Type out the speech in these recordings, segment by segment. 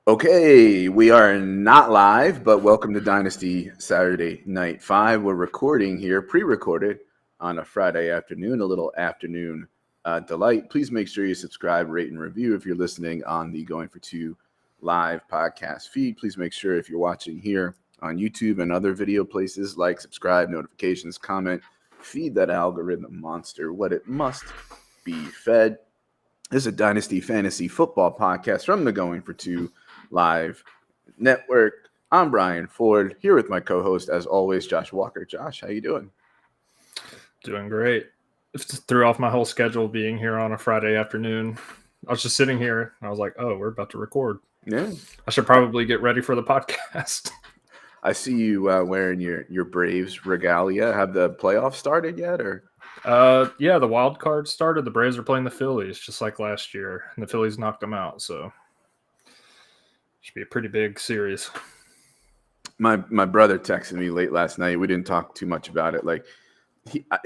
Okay, we are not live, but welcome to Dynasty Saturday Night 5. We're recording here, pre-recorded on a Friday afternoon, a little afternoon delight. Please make sure you subscribe, rate, and review if you're listening on the Going for Two live podcast feed. Please make sure if you're watching here on YouTube and other video places, like, subscribe, notifications, comment, feed that algorithm monster what it must be fed. This is a Dynasty Fantasy Football podcast from the Going for Two Live Network. I'm Brian Ford, here with my co-host, as always, Josh Walker. Josh, how you doing? Doing great. Just threw off my whole schedule being here on a Friday afternoon. I was just sitting here, and I was like, oh, we're about to record. Yeah. I should probably get ready for the podcast. I see you wearing your Braves regalia. Have the playoffs started yet, or? Yeah, the wild card started. The Braves are playing the Phillies, just like last year, and the Phillies knocked them out, so should be a pretty big series. My brother texted me late last night. We didn't talk too much about it. Like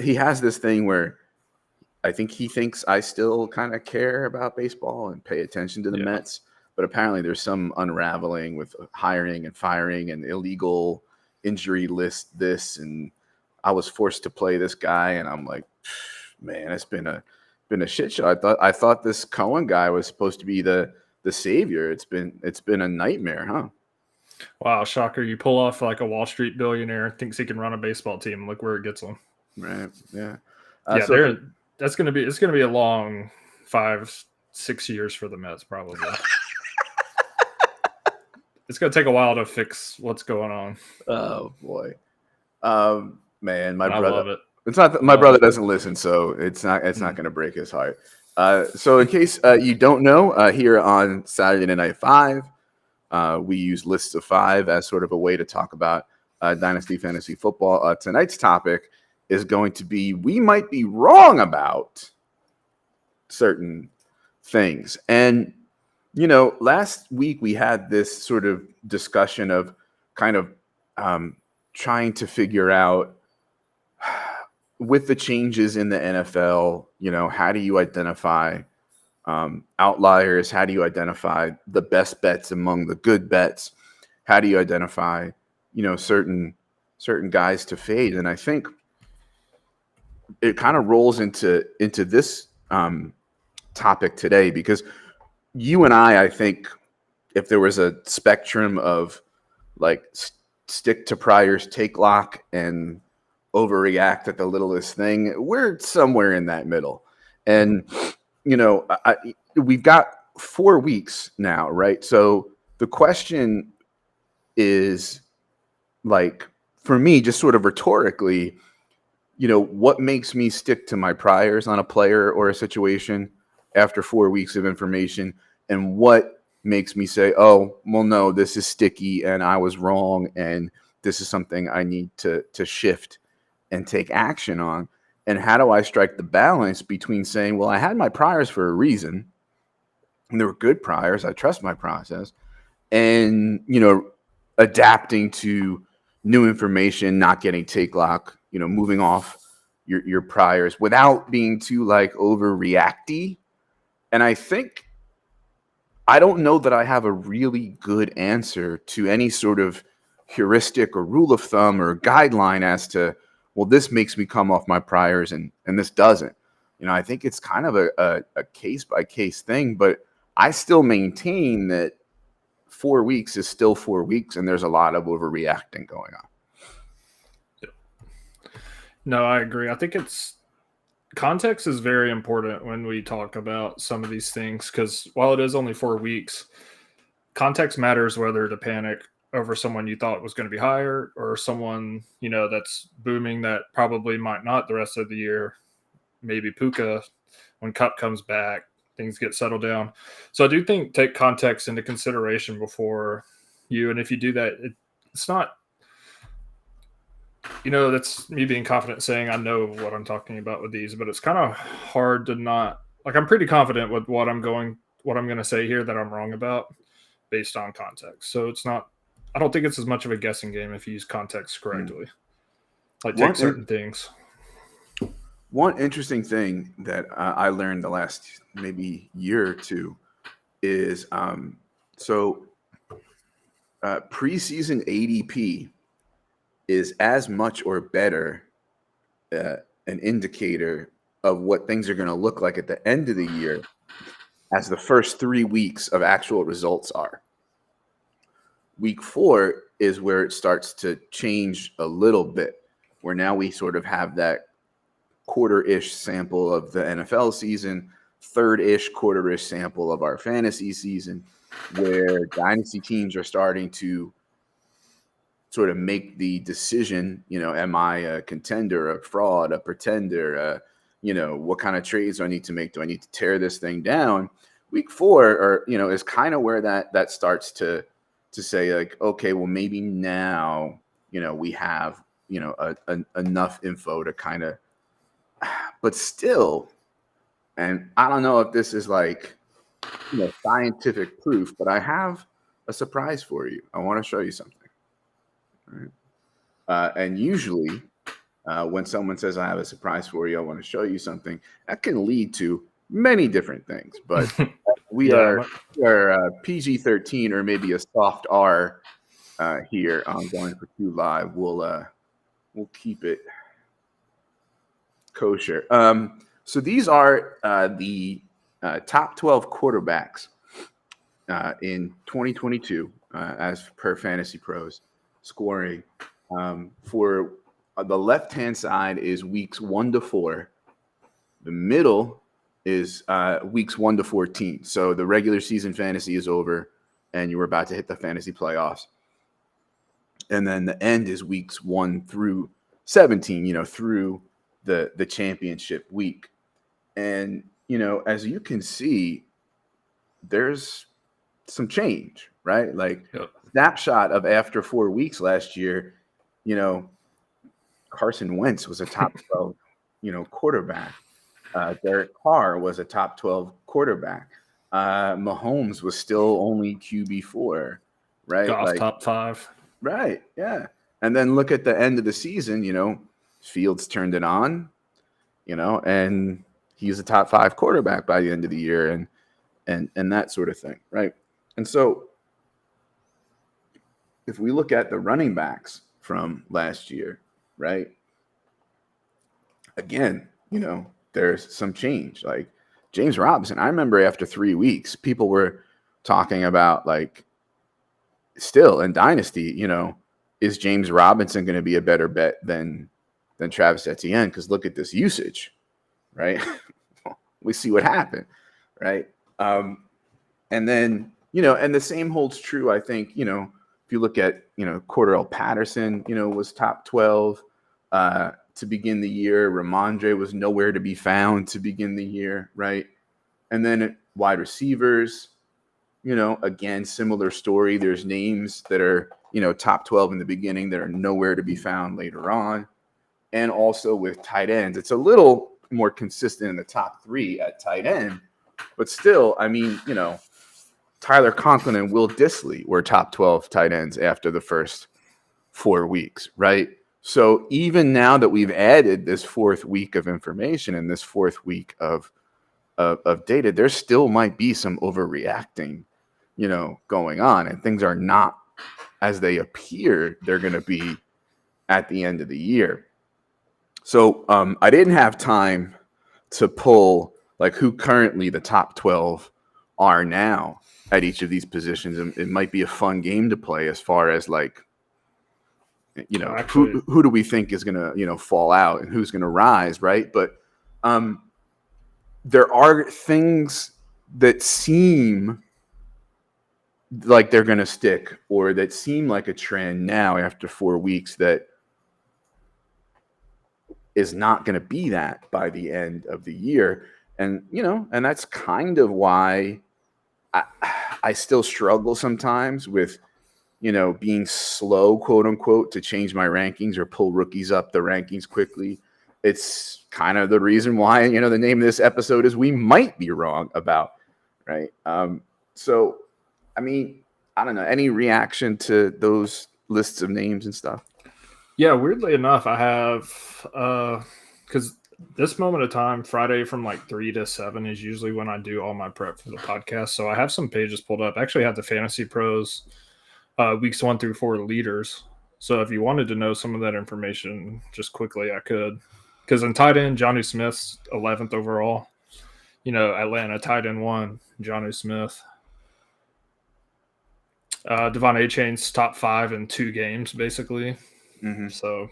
he has this thing where I think he thinks I still kind of care about baseball and pay attention to the Mets, but apparently there's some unraveling with hiring and firing and illegal injury list this, and I was forced to play this guy, and I'm like, man, it's been a shit show. I thought this Cohen guy was supposed to be the savior. It's been a nightmare, huh? Wow, shocker! You pull off like a Wall Street billionaire, thinks he can run a baseball team. Look where it gets him. Right? Yeah. It's gonna be a long 5-6 years for the Mets, probably. It's gonna take a while to fix what's going on. Oh boy, man, my I brother. love it. It's not my brother doesn't listen, so it's not going to break his heart. So in case you don't know, here on Saturday Night 5, we use lists of 5 as sort of a way to talk about Dynasty Fantasy Football. Tonight's topic is going to be we might be wrong about certain things. And, last week we had this sort of discussion of kind of trying to figure out with the changes in the NFL, how do you identify outliers? How do you identify the best bets among the good bets? How do you identify, certain guys to fade? And I think it kind of rolls into this topic today, because you and I think if there was a spectrum of like stick to priors, take lock, and overreact at the littlest thing, we're somewhere in that middle. And we've got 4 weeks now, right? So the question is, like, for me, just sort of rhetorically, what makes me stick to my priors on a player or a situation after 4 weeks of information, and what makes me say, oh, well, no, this is sticky and I was wrong and this is something I need to shift and take action on. And how do I strike the balance between saying, well, I had my priors for a reason and they were good priors, I trust my process, and adapting to new information, not getting take lock, moving off your priors without being too like overreacty. And I don't know that I have a really good answer to any sort of heuristic or rule of thumb or guideline as to, well, this makes me come off my priors and this doesn't. I think it's kind of a case by case thing, but I still maintain that 4 weeks is still 4 weeks and there's a lot of overreacting going on. No, I agree. I think context is very important when we talk about some of these things, because while it is only 4 weeks, context matters whether to panic over someone you thought was going to be higher or someone, that's booming that probably might not the rest of the year. Maybe Puka, when Cup comes back, things get settled down. So I do think take context into consideration before you. And if you do that, it's not, that's me being confident saying I know what I'm talking about with these, but it's kind of hard to not, like, I'm pretty confident with what I'm going to say here that I'm wrong about based on context. So it's not, I don't think it's as much of a guessing game if you use context correctly. Like take certain things. One interesting thing that I learned the last maybe year or two is so Preseason ADP is as much or better an indicator of what things are going to look like at the end of the year as the first 3 weeks of actual results are. Week 4 is where it starts to change a little bit, where now we sort of have that quarter-ish sample of the NFL season, third-ish quarter-ish sample of our fantasy season, where dynasty teams are starting to sort of make the decision, am I a contender, a fraud, a pretender, what kind of trades do I need to make? Do I need to tear this thing down? Week 4 is kind of where that starts to say, like, okay, well, maybe now, we have, enough info to kind of, but still, and I don't know if this is like, scientific proof, but I have a surprise for you. I want to show you something. Right. And usually when someone says, I have a surprise for you, I want to show you something, that can lead to many different things, but we are PG-13 or maybe a soft R here on Going for Two Live. We'll keep it kosher. So these are the top 12 quarterbacks in 2022 as per Fantasy Pros scoring. For the left-hand side is weeks 1 to 4. The middle is weeks 1 to 14. So the regular season fantasy is over and you were about to hit the fantasy playoffs. And then the end is weeks 1 through 17, through the championship week. And, as you can see, there's some change, right? Like snapshot of after 4 weeks last year, Carson Wentz was a top 12, quarterback. Derek Carr was a top 12 quarterback. Mahomes was still only QB4, right? Goff top 5. Right, yeah. And then look at the end of the season, Fields turned it on, and he's a top 5 quarterback by the end of the year and that sort of thing, right? And so if we look at the running backs from last year, right? Again, there's some change. Like James Robinson, I remember after 3 weeks, people were talking about, like, still in Dynasty, is James Robinson going to be a better bet than Travis Etienne? Because look at this usage, right? We see what happened, right? And then, and the same holds true, I think, if you look at, Cordell Patterson, was top 12 to begin the year. Ramondre was nowhere to be found to begin the year, right? And then wide receivers, again, similar story. There's names that are, top 12 in the beginning that are nowhere to be found later on. And also with tight ends, it's a little more consistent in the top 3 at tight end. But still, I mean, Tyler Conklin and Will Dissly were top 12 tight ends after the first 4 weeks, right? So even now that we've added this 4th week of information and this 4th week of data, there still might be some overreacting, going on, and things are not as they appear they're going to be at the end of the year. So I didn't have time to pull like who currently the top 12 are now at each of these positions. And it might be a fun game to play as far as like, who do we think is going to, fall out and who's going to rise, right? But there are things that seem like they're going to stick or that seem like a trend now after 4 weeks that is not going to be that by the end of the year. And, and that's kind of why I still struggle sometimes with, being slow, quote unquote, to change my rankings or pull rookies up the rankings quickly. It's kind of the reason why, the name of this episode is We Might Be Wrong About, right? So, I mean, I don't know, any reaction to those lists of names and stuff? Yeah, weirdly enough, I have, because this moment of time, Friday from like 3 to 7 is usually when I do all my prep for the podcast. So I have some pages pulled up. I actually have the Fantasy Pros weeks 1 through 4 leaders. So if you wanted to know some of that information, just quickly, I could. Because in tight end, Johnny Smith's 11th overall. Atlanta tight end 1, Johnny Smith. Devon Achane's top 5 in 2 games, basically. Mm-hmm. So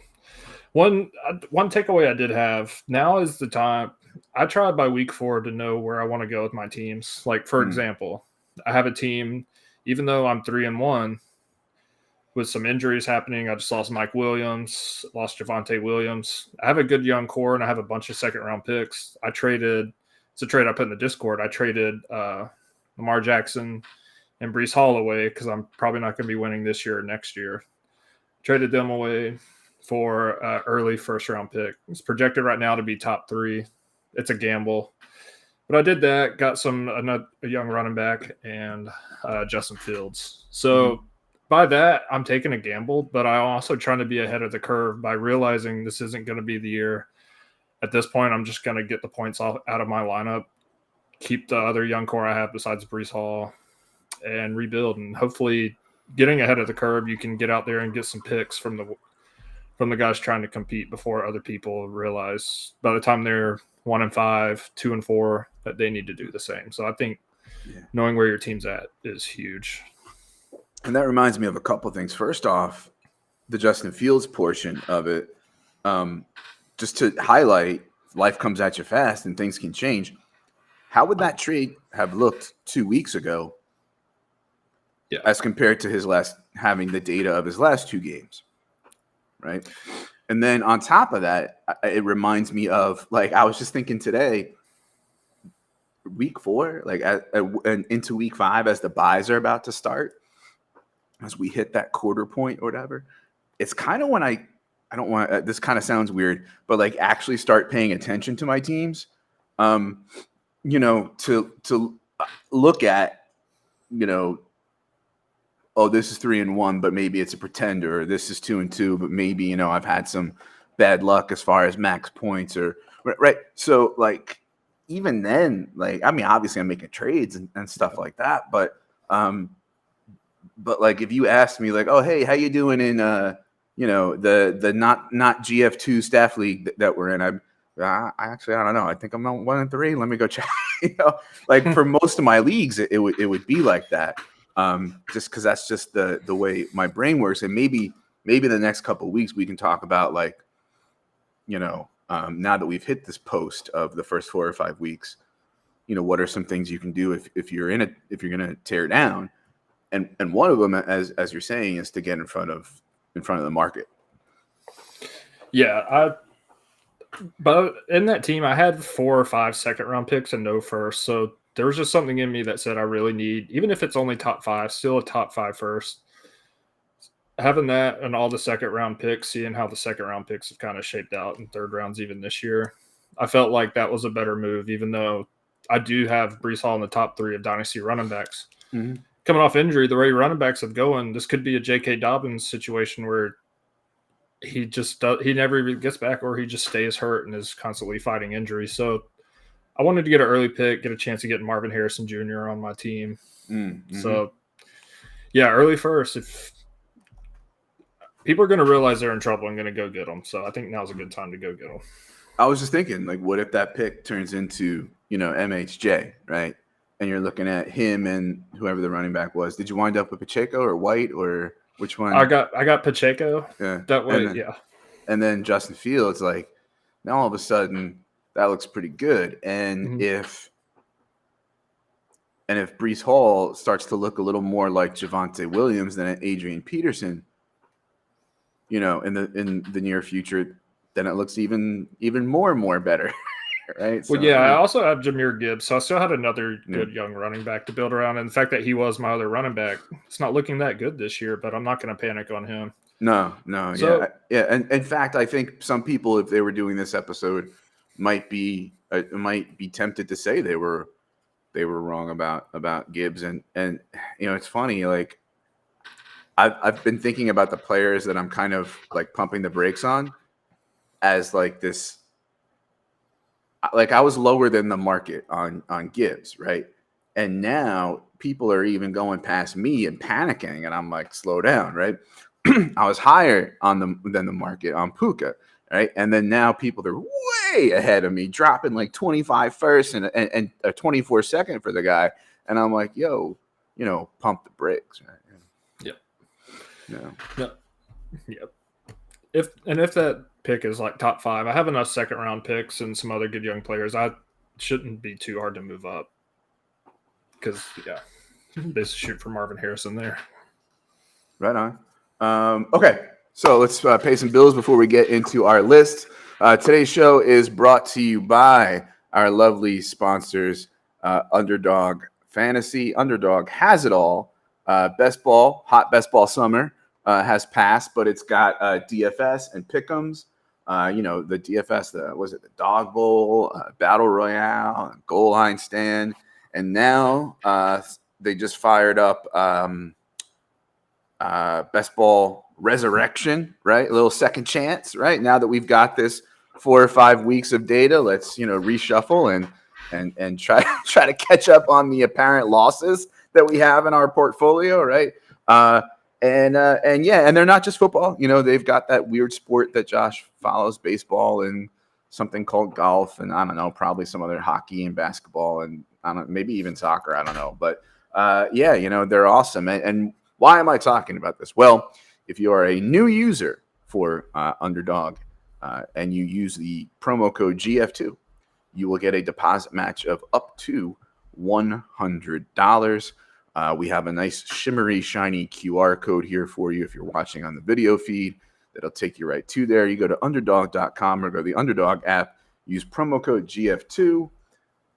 one takeaway I did have, now is the time. I tried by week 4 to know where I want to go with my teams. Like, for example, I have a team, even though I'm 3-1, with some injuries happening. I just lost Mike Williams, lost Javonte Williams. I have a good young core, and I have a bunch of second-round picks. It's a trade I put in the Discord. I traded Lamar Jackson and Breece Hall away because I'm probably not going to be winning this year or next year. Traded them away for early first-round pick. It's projected right now to be top 3. It's a gamble. But I did that, got a young running back, and Justin Fields. So by that, I'm taking a gamble, but I'm also trying to be ahead of the curve by realizing this isn't going to be the year. At this point, I'm just going to get the points out of my lineup, keep the other young core I have besides Breece Hall, and rebuild. And hopefully, getting ahead of the curve, you can get out there and get some picks from the guys trying to compete before other people realize by the time they're 1-5, 2-4, that they need to do the same. So I think knowing where your team's at is huge. And that reminds me of a couple things. First off, the Justin Fields portion of it, just to highlight, life comes at you fast and things can change. How would that trade have looked 2 weeks ago as compared to having the data of his last 2 games, right? And then on top of that, it reminds me of, like, I was just thinking today, week 4, like and into week 5, as the buys are about to start, as we hit that quarter point or whatever, it's kind of when I don't want this kind of sounds weird, but like actually start paying attention to my teams, to look at, oh, this is 3-1, but maybe it's a pretender, or this is 2-2, but maybe, I've had some bad luck as far as max points or right. So like, even then, like, I mean, obviously I'm making trades and stuff like that, but like, if you ask me, like, oh, hey, how you doing in the not GF2 staff league that we're in, I don't know. I think I'm on 1-3. Let me go check. Like, for most of my leagues, it would be like that. Just because that's just the way my brain works. And maybe the next couple of weeks we can talk about, like, now that we've hit this post of the first 4 or 5 weeks, what are some things you can do if you're going to tear down. And one of them, as you're saying, is to get in front of the market. Yeah, but in that team, I had 4 or 5 second-round picks and no first. So there was just something in me that said I really need, even if it's only top 5, still a top 5 first. Having that and all the second-round picks, seeing how the second-round picks have kind of shaped out in third rounds even this year, I felt like that was a better move, even though I do have Breece Hall in the top 3 of Dynasty running backs. Mm-hmm. Coming off injury, the way running backs have going, this could be a J.K. Dobbins situation where he never even gets back, or he just stays hurt and is constantly fighting injury. So I wanted to get an early pick, get a chance of getting Marvin Harrison Jr. on my team. Mm-hmm. So, yeah, early first. If people are going to realize they're in trouble and going to go get them. So I think now's a good time to go get them. I was just thinking, like, what if that pick turns into, MHJ, right? And you're looking at him and whoever the running back was. Did you wind up with Pacheco or White, or which one? I got Pacheco. Yeah. That way, And then Justin Fields, like, now all of a sudden that looks pretty good. And if Breece Hall starts to look a little more like Javonte Williams than Adrian Peterson, in the near future, then it looks even more and more better. Right. Well, I also have Jahmyr Gibbs, so I still had another good young running back to build around. And the fact that he was my other running back, it's not looking that good this year, but I'm not going to panic on him. No. So, yeah. And in fact, I think some people, if they were doing this episode, might be tempted to say they were wrong about Gibbs. And it's funny, like, I've been thinking about the players that I'm kind of like pumping the brakes on as like this. Like, I was lower than the market on Gibbs, right? And now people are even going past me and panicking, and I'm like, slow down, right? I was higher than the market on Puka, right? And then now people are way ahead of me, dropping like 25 first and a 24 second for the guy. And I'm like, yo, pump the brakes, right? Yep. Yeah. Yep. If that pick is like top 5, I have enough second round picks and some other good young players. I shouldn't be too hard to move up because they shoot for Marvin Harrison there. Right on. Okay, so let's pay some bills before we get into our list. Today's show is brought to you by our lovely sponsors, Underdog Fantasy. Underdog has it all. Hot best ball summer has passed, but it's got DFS and pick'ems. The DFS, the Dog Bowl, Battle Royale, Goal Line Stand, and now they just fired up Best Ball Resurrection, right? A little second chance, right? Now that we've got this 4 or 5 weeks of data, let's reshuffle and try to catch up on the apparent losses that we have in our portfolio, right? And they're not just football. They've got that weird sport that Josh follows, baseball and something called golf, and I don't know, probably some other hockey and basketball, and maybe even soccer. I don't know, but they're awesome. And why am I talking about this? Well, if you are a new user for Underdog and you use the promo code GF2, you will get a deposit match of up to $100. We have a nice shimmery, shiny QR code here for you if you're watching on the video feed. That'll take you right to there. You go to underdog.com or go to the Underdog app, use promo code GF2,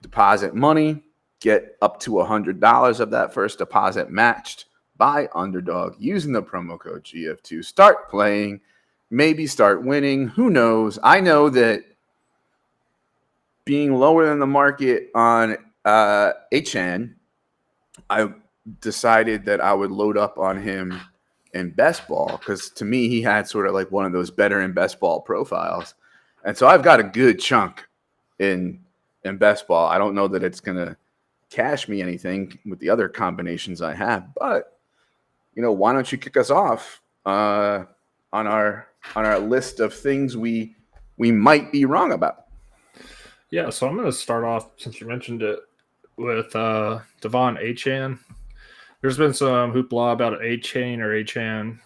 deposit money, get up to $100 of that first deposit matched by Underdog using the promo code GF2. Start playing, maybe start winning. Who knows? I know that being lower than the market on Achane, I decided that I would load up on him in best ball because to me he had sort of like one of those better in best ball profiles, and so I've got a good chunk in best ball. I don't know that it's gonna cash me anything with the other combinations I have, but why don't you kick us off on our list of things we might be wrong about? Yeah, so I'm going to start off, since you mentioned it, with Devon Achane. There's been some hoopla about Achane or Achane.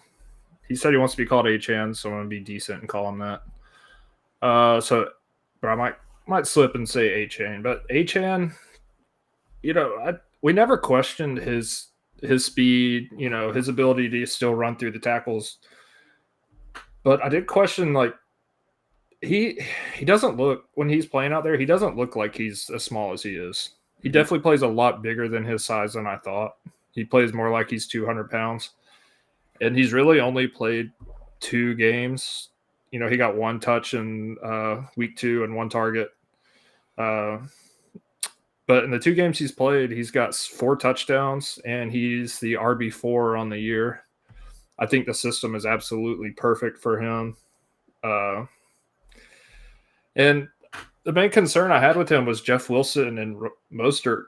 He said he wants to be called Achane, so I'm going to be decent and call him that. But I might slip and say Achane. But Achane, we never questioned his speed, his ability to still run through the tackles. But I did question, he doesn't look, when he's playing out there, he doesn't look like he's as small as he is. He definitely plays a lot bigger than his size than I thought. He plays more like he's 200 pounds. And he's really only played 2 games. He got 1 touch in week 2 and 1 target. But in the 2 games he's played, he's got 4 touchdowns, and he's the RB4 on the year. I think the system is absolutely perfect for him. And the main concern I had with him was Jeff Wilson and Mostert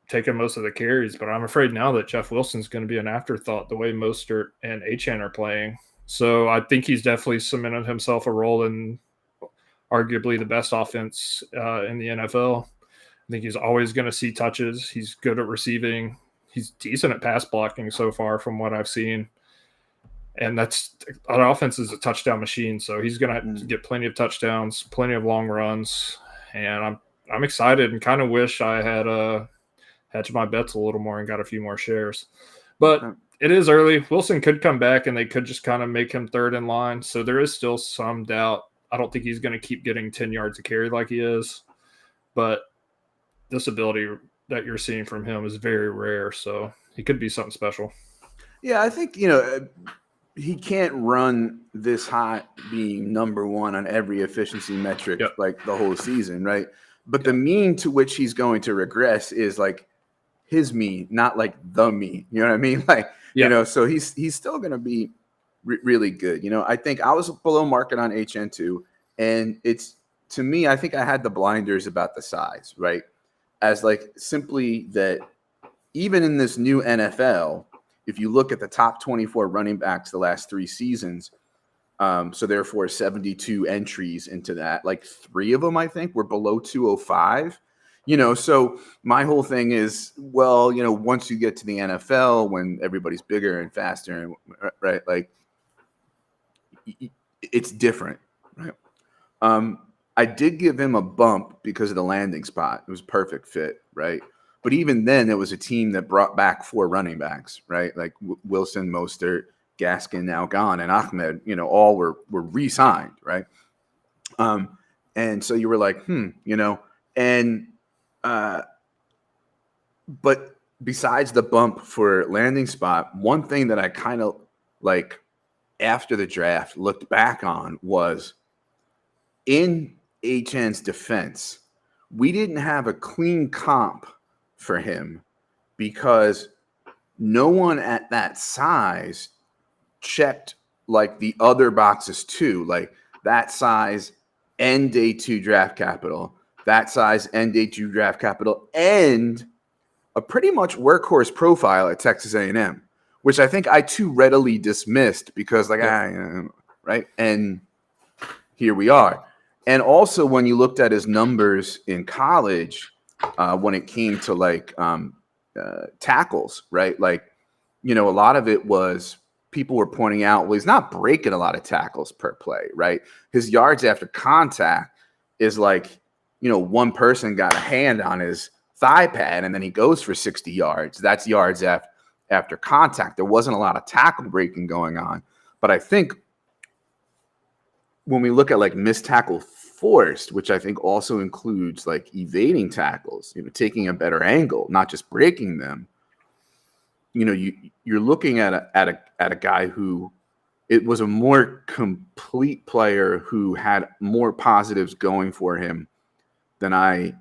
taking most of the carries, but I'm afraid now that Jeff Wilson's going to be an afterthought the way Mostert and Achane are playing. So I think he's definitely cemented himself a role in arguably the best offense in the NFL. I think he's always going to see touches. He's good at receiving. He's decent at pass blocking so far from what I've seen. And our offense is a touchdown machine, so he's going to get plenty of touchdowns, plenty of long runs, and I'm excited and kind of wish I had hedged my bets a little more and got a few more shares. But it is early. Wilson could come back, and they could just kind of make him third in line, so there is still some doubt. I don't think he's going to keep getting 10 yards a carry like he is, but this ability that you're seeing from him is very rare, so he could be something special. Yeah, I think, he can't run this hot being number 1 on every efficiency metric like the whole season, right? But the mean to which he's going to regress is like his mean, not like the mean. You know what I mean? So he's still going to be really good. I think I was below market on HN2, and it's, to me, I think I had the blinders about the size, right? As like simply that even in this new NFL, if you look at the top 24 running backs the last 3 seasons, so therefore 72 entries into that, like 3 of them, I think, were below 205. So my whole thing is, well, once you get to the NFL, when everybody's bigger and faster, and right, like it's different, right? I did give him a bump because of the landing spot. It was a perfect fit, right? But even then, it was a team that brought back 4 running backs, right? Like Wilson, Mostert, Gaskin now gone, and Ahmed, all were re-signed, right? And so you were like, and but besides the bump for landing spot, one thing that I kind of like after the draft looked back on was in Achane's defense, we didn't have a clean comp for him because no one at that size checked like the other boxes too, like that size and day 2 draft capital, that size and day 2 draft capital, and a pretty much workhorse profile at Texas A&M, which I think I too readily dismissed because right? And here we are. And also when you looked at his numbers in college, when it came to like tackles, right? Like, a lot of it was people were pointing out, well, he's not breaking a lot of tackles per play, right? His yards after contact is like, one person got a hand on his thigh pad and then he goes for 60 yards. That's yards after contact. There wasn't a lot of tackle breaking going on. But I think when we look at like missed tackle forced, which I think also includes like evading tackles, taking a better angle, not just breaking them, you're looking at a guy who it was a more complete player who had more positives going for him than I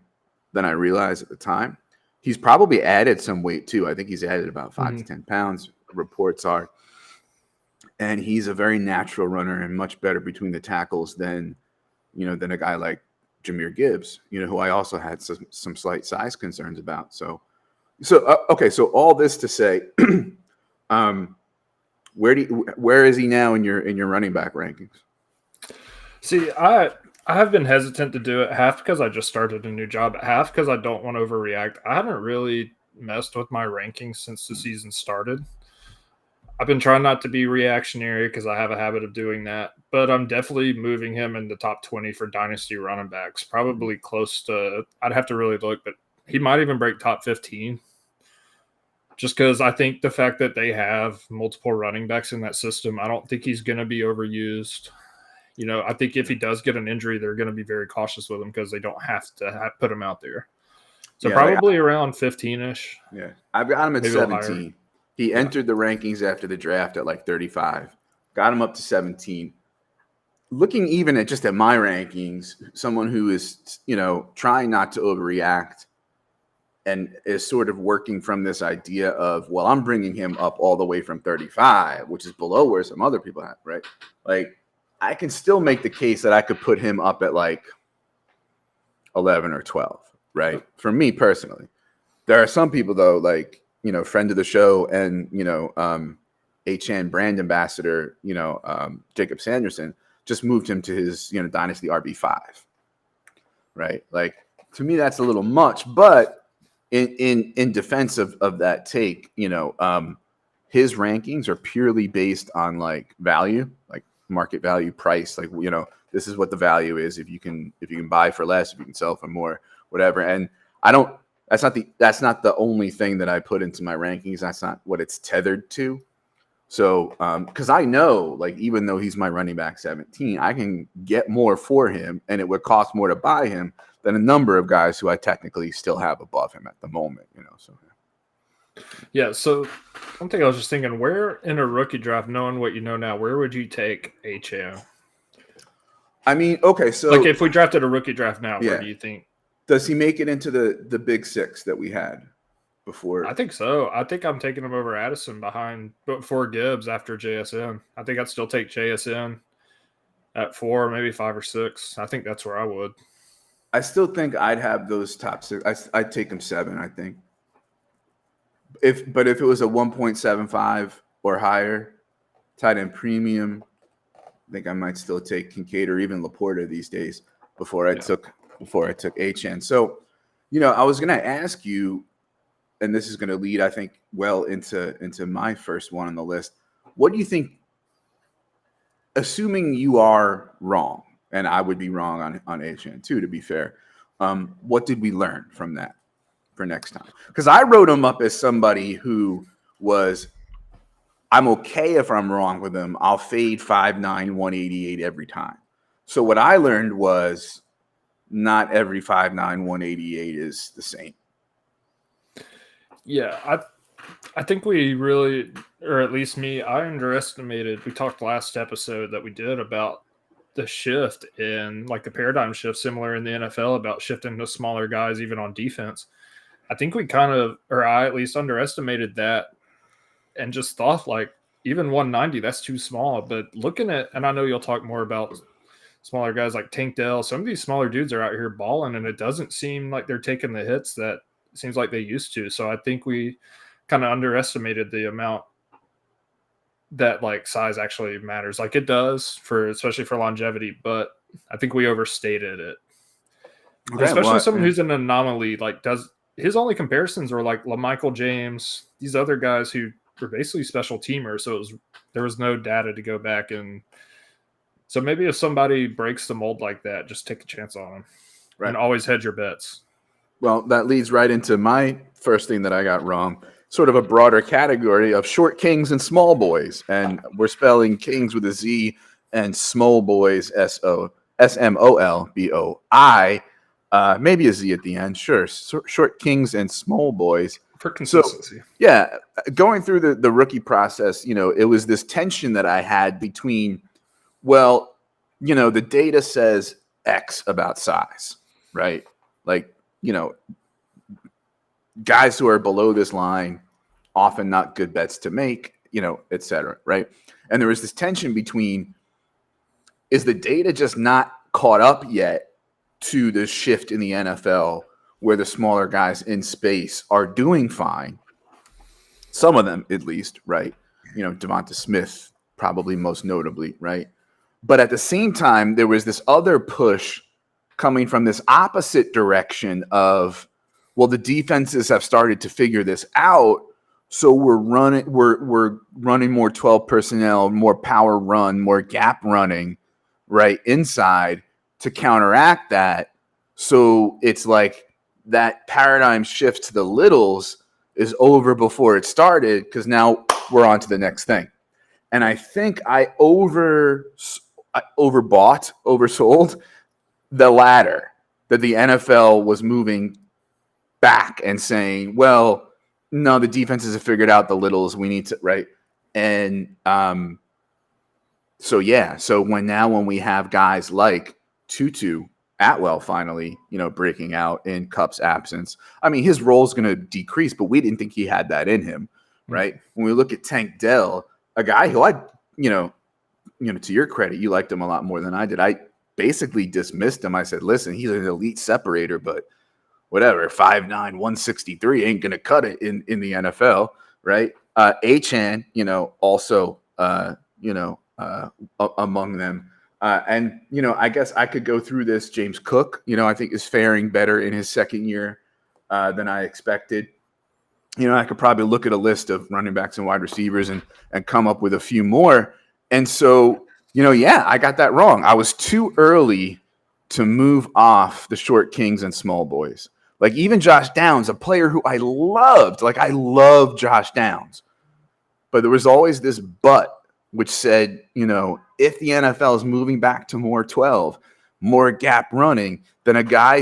realized at the time. He's probably added some weight too. I think he's added about 5 to 10 pounds. Reports are, and he's a very natural runner and much better between the tackles than a guy like Jahmyr Gibbs, who I also had some slight size concerns about. So okay. So all this to say, where is he now in your running back rankings? See, I have been hesitant to do it, half because I just started a new job, half because I don't want to overreact. I haven't really messed with my rankings since the season started. I've been trying not to be reactionary because I have a habit of doing that, but I'm definitely moving him in the top 20 for Dynasty running backs, probably close to, I'd have to really look, but he might even break top 15. Just because I think the fact that they have multiple running backs in that system, I don't think he's going to be overused. I think if he does get an injury, they're going to be very cautious with him because they don't have to put him out there. So probably around 15-ish. Yeah, I've got him at 17. He entered the rankings after the draft at like 35. Got him up to 17. Looking even at just at my rankings, someone who is, trying not to overreact and is sort of working from this idea of, well, I'm bringing him up all the way from 35, which is below where some other people have, right? Like, I can still make the case that I could put him up at like 11 or 12, right? For me personally. There are some people, though, like, friend of the show and, Achane brand ambassador, Jacob Sanderson, just moved him to his, Dynasty RB5, right? Like, to me, that's a little much, but in defense of that take, his rankings are purely based on like value, like market value, price, like, this is what the value is. If you can buy for less, if you can sell for more, whatever. And that's not the only thing that I put into my rankings. That's not what it's tethered to. So, because I know, like, even though he's my running back 17, I can get more for him, and it would cost more to buy him than a number of guys who I technically still have above him at the moment. So. Yeah. So one thing I was just thinking, where in a rookie draft, knowing what you know now, where would you take Achane? I mean, okay, so like if we drafted a rookie draft now, where do you think? Does he make it into the big 6 that we had before? I think so. I think I'm taking him over Addison before Gibbs after JSN. I think I'd still take JSN at 4, maybe 5 or 6. I think that's where I would. I still think I'd have those top 6. I'd take him 7, I think. if it was a 1.75 or higher tight end premium, I think I might still take Kincaid or even Laporta these days before I took Achane. So, I was going to ask you, and this is going to lead, I think, well into my first one on the list. What do you think, assuming you are wrong, and I would be wrong on Achane too, to be fair, what did we learn from that for next time? Because I wrote him up as somebody who was, I'm okay if I'm wrong with him. I'll fade 5'9", 188 every time. So what I learned was not every 5'9", 188 is the same. Yeah, I think we really, or at least me, I underestimated. We talked last episode that we did about the shift in, like, the paradigm shift, similar in the NFL, about shifting to smaller guys even on defense. I think we kind of, or I at least underestimated that, and just thought, like, even 190, that's too small. But looking at, and I know you'll talk more about smaller guys like Tank Dell, some of these smaller dudes are out here balling, and it doesn't seem like they're taking the hits that it seems like they used to. So I think we kind of underestimated the amount that, like, size actually matters. Like, it does, for especially for longevity, but I think we overstated it. Okay, especially someone who's an anomaly, like, does his only comparisons were like LaMichael James, these other guys who were basically special teamers. So there was no data to go back, and so maybe if somebody breaks the mold like that, just take a chance on them, right, and always hedge your bets. Well, that leads right into my first thing that I got wrong, sort of a broader category of short kings and small boys. And we're spelling kings with a Z and smol boys, SMOLBOI, maybe a Z at the end. Sure. Short kings and small boys. For consistency. So, yeah, going through the rookie process, it was this tension that I had between, well, the data says X about size, right? Like, guys who are below this line, often not good bets to make, et cetera, right? And there was this tension between, is the data just not caught up yet to the shift in the NFL where the smaller guys in space are doing fine? Some of them, at least, right? Devonta Smith, probably most notably, right? But at the same time, there was this other push coming from this opposite direction of, well, the defenses have started to figure this out, so we're running more 12 personnel, more power run, more gap running, right, inside to counteract that. So it's like that paradigm shift to the littles is over before it started, because now we're on to the next thing. And I think I oversold the latter, that the NFL was moving back and saying, well, no, the defenses have figured out the littles, we need to, right? And so when we have guys like Tutu Atwell finally, breaking out in Kupp's absence, I mean, his role is going to decrease, but we didn't think he had that in him, right? Mm-hmm. When we look at Tank Dell, a guy who to your credit, you liked him a lot more than I did. I basically dismissed him. I said, listen, he's an elite separator, but whatever, 5'9", 163 ain't going to cut it in the NFL, right? Achane, also, among them. And, I guess I could go through this. James Cook, I think is faring better in his second year than I expected. I could probably look at a list of running backs and wide receivers and come up with a few more. And so, I got that wrong. I was too early to move off the short kings and small boys. Like, even Josh Downs, a player who I loved. Like, I love Josh Downs. But there was always this but, which said, if the NFL is moving back to more 12, more gap running, then a guy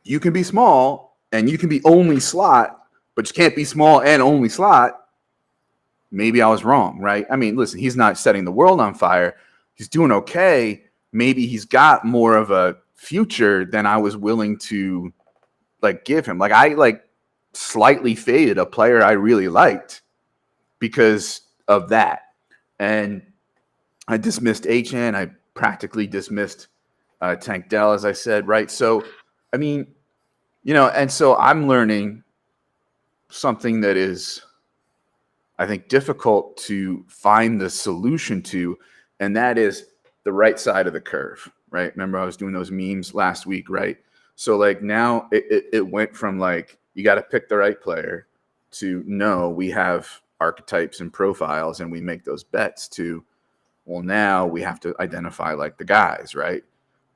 you can be small and you can be only slot, but you can't be small and only slot. Maybe I was wrong, right? I mean, listen, he's not setting the world on fire. He's doing okay. Maybe he's got more of a future than I was willing to give him. Like, I slightly faded a player I really liked because of that. And I dismissed Achane. I practically dismissed Tank Dell, as I said, right? So, I mean, and so I'm learning something that is, I think, difficult to find the solution to, and that is the right side of the curve, right? Remember I was doing those memes last week, right? So like now it went from like, you got to pick the right player to no, we have archetypes and profiles and we make those bets to, well, now we have to identify like the guys, right?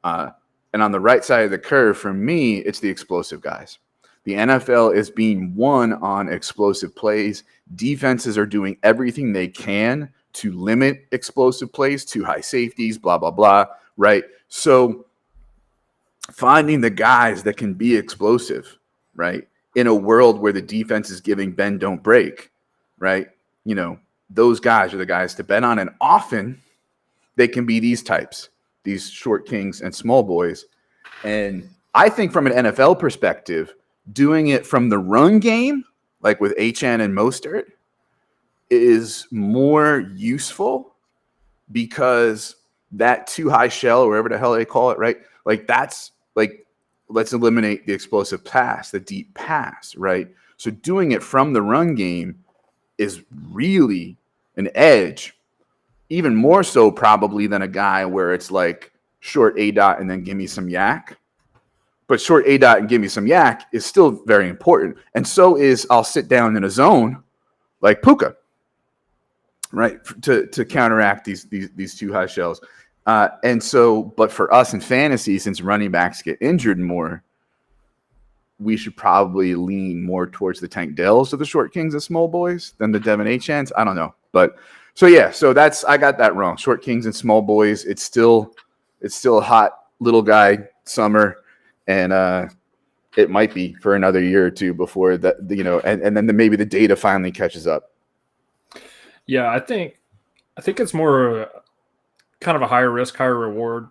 And on the right side of the curve, for me, it's the explosive guys. The NFL is being won on explosive plays. Defenses are doing everything they can to limit explosive plays to high safeties, blah, blah, blah, right? So finding the guys that can be explosive, right, in a world where the defense is giving bend, don't break, right? You know, those guys are the guys to bet on. And often they can be these types, these short kings and small boys. And I think from an NFL perspective, doing it from the run game, like with Achane and Mostert, is more useful because that too high shell, or whatever the hell they call it, right? Like that's like, let's eliminate the explosive pass, the deep pass, right? So doing it from the run game is really an edge, even more so probably than a guy where it's like short A dot and then give me some yak. But short A dot and give me some yak is still very important. And so is I'll sit down in a zone like Puka, right, to counteract these two high shells. And so, but for us in fantasy, since running backs get injured more, we should probably lean more towards the Tank Dells of the short kings and small boys than the Devin Achans. I don't know. But so, yeah, so I got that wrong. Short kings and small boys. It's still a hot little guy summer. And it might be for another year or two before that, you know, and then maybe the data finally catches up. Yeah, I think it's more kind of a higher risk, higher reward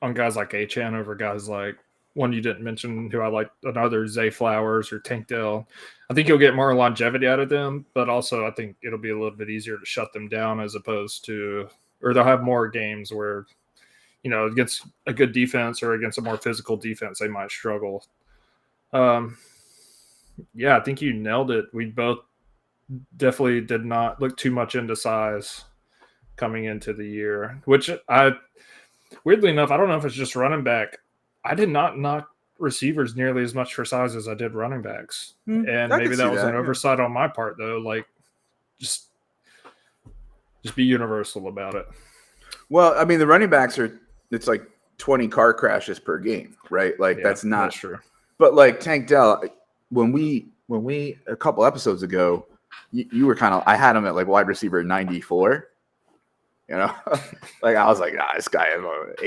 on guys like Achane over guys like one you didn't mention who I like, another Zay Flowers or Tank Dell. I think you'll get more longevity out of them, but also I think it'll be a little bit easier to shut them down as opposed to, or they'll have more games where, you know, against a good defense or against a more physical defense, they might struggle. Yeah, I think you nailed it. We both definitely did not look too much into size coming into the year, which weirdly enough, I don't know if it's just running back. I did not knock receivers nearly as much for size as I did running backs. And maybe that was an oversight on my part, though. Like, just be universal about it. Well, I mean, the running backs it's like 20 car crashes per game, right? Like, that's true. But like Tank Dell, when we a couple episodes ago, you were I had him at like wide receiver 94. You know, like I was like, this guy,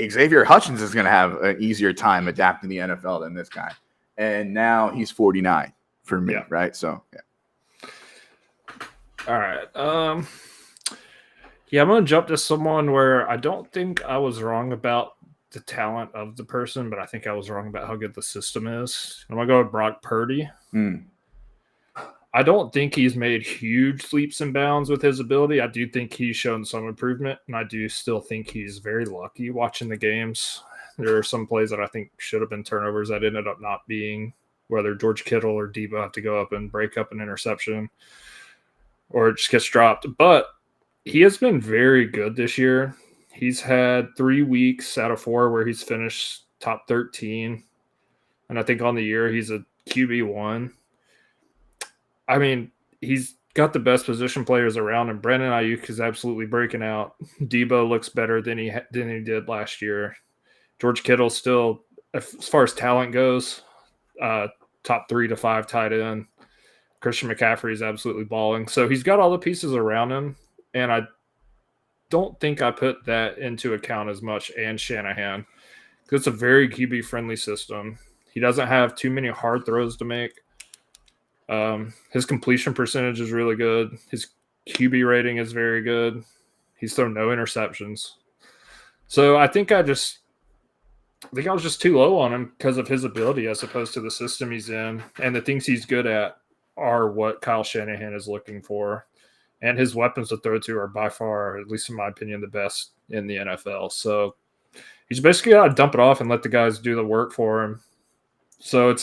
Xavier Hutchins is going to have an easier time adapting the NFL than this guy. And now he's 49 for me, right? So, yeah. All right. Yeah, I'm going to jump to someone where I don't think I was wrong about the talent of the person, but I think I was wrong about how good the system is. I'm going to go with Brock Purdy. I don't think he's made huge leaps and bounds with his ability. I do think he's shown some improvement, and I do still think he's very lucky watching the games. There are some plays that I think should have been turnovers that ended up not being, whether George Kittle or Debo have to go up and break up an interception or it just gets dropped. But he has been very good this year. He's had 3 weeks out of 4 where he's finished top 13. And I think on the year he's a QB1. I mean, he's got the best position players around him. Brandon Ayuk is absolutely breaking out. Debo looks better than he did last year. George Kittle still, as far as talent goes, top 3 to 5 tight end. Christian McCaffrey is absolutely balling. So he's got all the pieces around him, and I don't think I put that into account as much and Shanahan because it's a very QB-friendly system. He doesn't have too many hard throws to make. His completion percentage is really good. His QB rating is very good. He's thrown no interceptions. So I think I was just too low on him because of his ability as opposed to the system he's in. And the things he's good at are what Kyle Shanahan is looking for. And his weapons to throw to are by far, at least in my opinion, the best in the NFL. So he's basically got to dump it off and let the guys do the work for him. So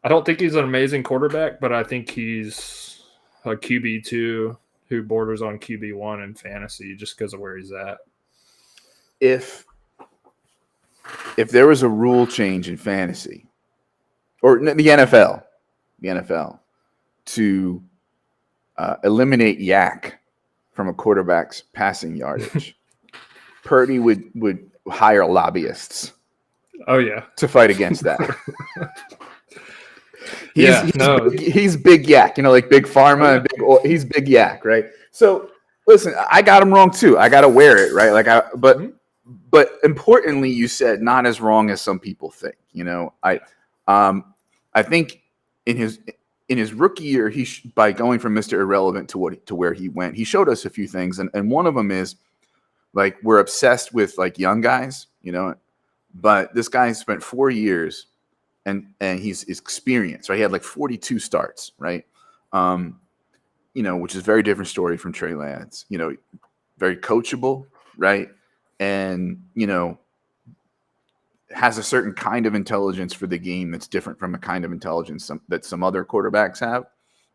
I don't think he's an amazing quarterback, but I think he's a QB2 who borders on QB1 in fantasy just because of where he's at. If there was a rule change in fantasy or the NFL to eliminate yak from a quarterback's passing yardage, Purdy would hire lobbyists. Oh yeah, to fight against that. He's big yak, like big pharma and big oil. He's big yak, right? So listen, I got him wrong too. I got to wear it, right? But importantly, you said not as wrong as some people think. I think in his rookie year, by going from Mr. Irrelevant to where he went, he showed us a few things, and one of them is like we're obsessed with like young guys, but this guy spent 4 years and he's experienced, right? He had like 42 starts, right? Which is a very different story from Trey Lance, very coachable, right? And, has a certain kind of intelligence for the game that's different from a kind of intelligence that some other quarterbacks have.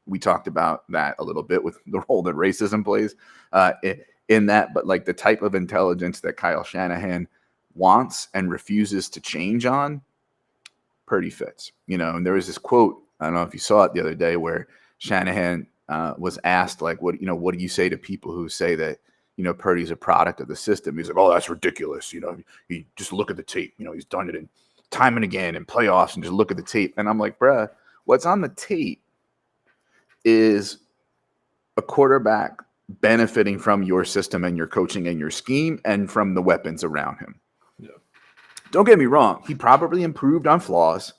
We talked about that a little bit with the role that racism plays in that, but like the type of intelligence that Kyle Shanahan wants and refuses to change on, Purdy fits. And there was this quote, I don't know if you saw it the other day, where Shanahan was asked, like, what do you say to people who say that, Purdy's a product of the system? He's like, oh, that's ridiculous. You just look at the tape. He's done it in time and again in playoffs, and just look at the tape. And I'm like, bruh, what's on the tape is a quarterback benefiting from your system and your coaching and your scheme and from the weapons around him. Yeah. Don't get me wrong. He probably improved on flaws,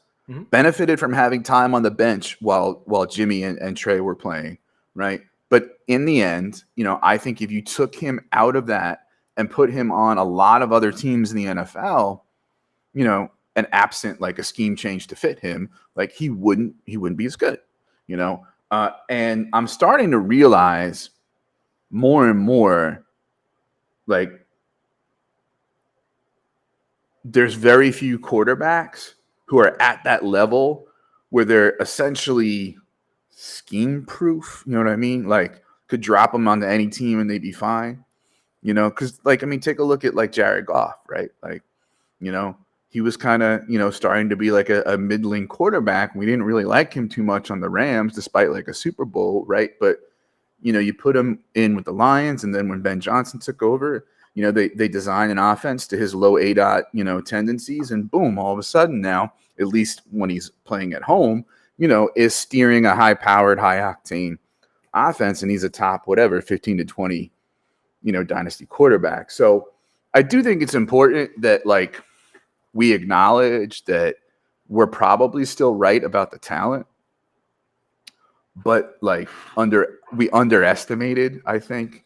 benefited from having time on the bench while Jimmy and Trey were playing, right? But in the end, I think if you took him out of that and put him on a lot of other teams in the NFL, and absent like a scheme change to fit him, like he wouldn't be as good, and I'm starting to realize more and more, like, there's very few quarterbacks who are at that level where they're essentially scheme proof. You know what I mean? Like, could drop them onto any team and they'd be fine. Because take a look at like Jared Goff, right? Like, he was kind of, starting to be like a middling quarterback. We didn't really like him too much on the Rams, despite like a Super Bowl, right? But, you put him in with the Lions, and then when Ben Johnson took over, they designed an offense to his low ADOT, tendencies, and boom, all of a sudden now, at least when he's playing at home, is steering a high-powered, high-octane offense, and he's a top, 15 to 20, dynasty quarterback. So I do think it's important that, like, we acknowledge that we're probably still right about the talent, but like we underestimated, I think,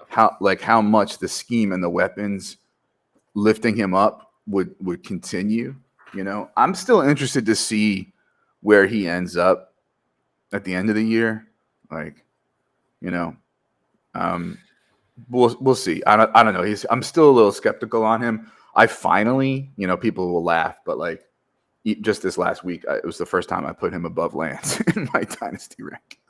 how much the scheme and the weapons lifting him up would continue. I'm still interested to see where he ends up at the end of the year. Like, we'll see. I don't know. I'm still a little skeptical on him. I finally, people will laugh, but like just this last week, it was the first time I put him above Lance in my dynasty rank.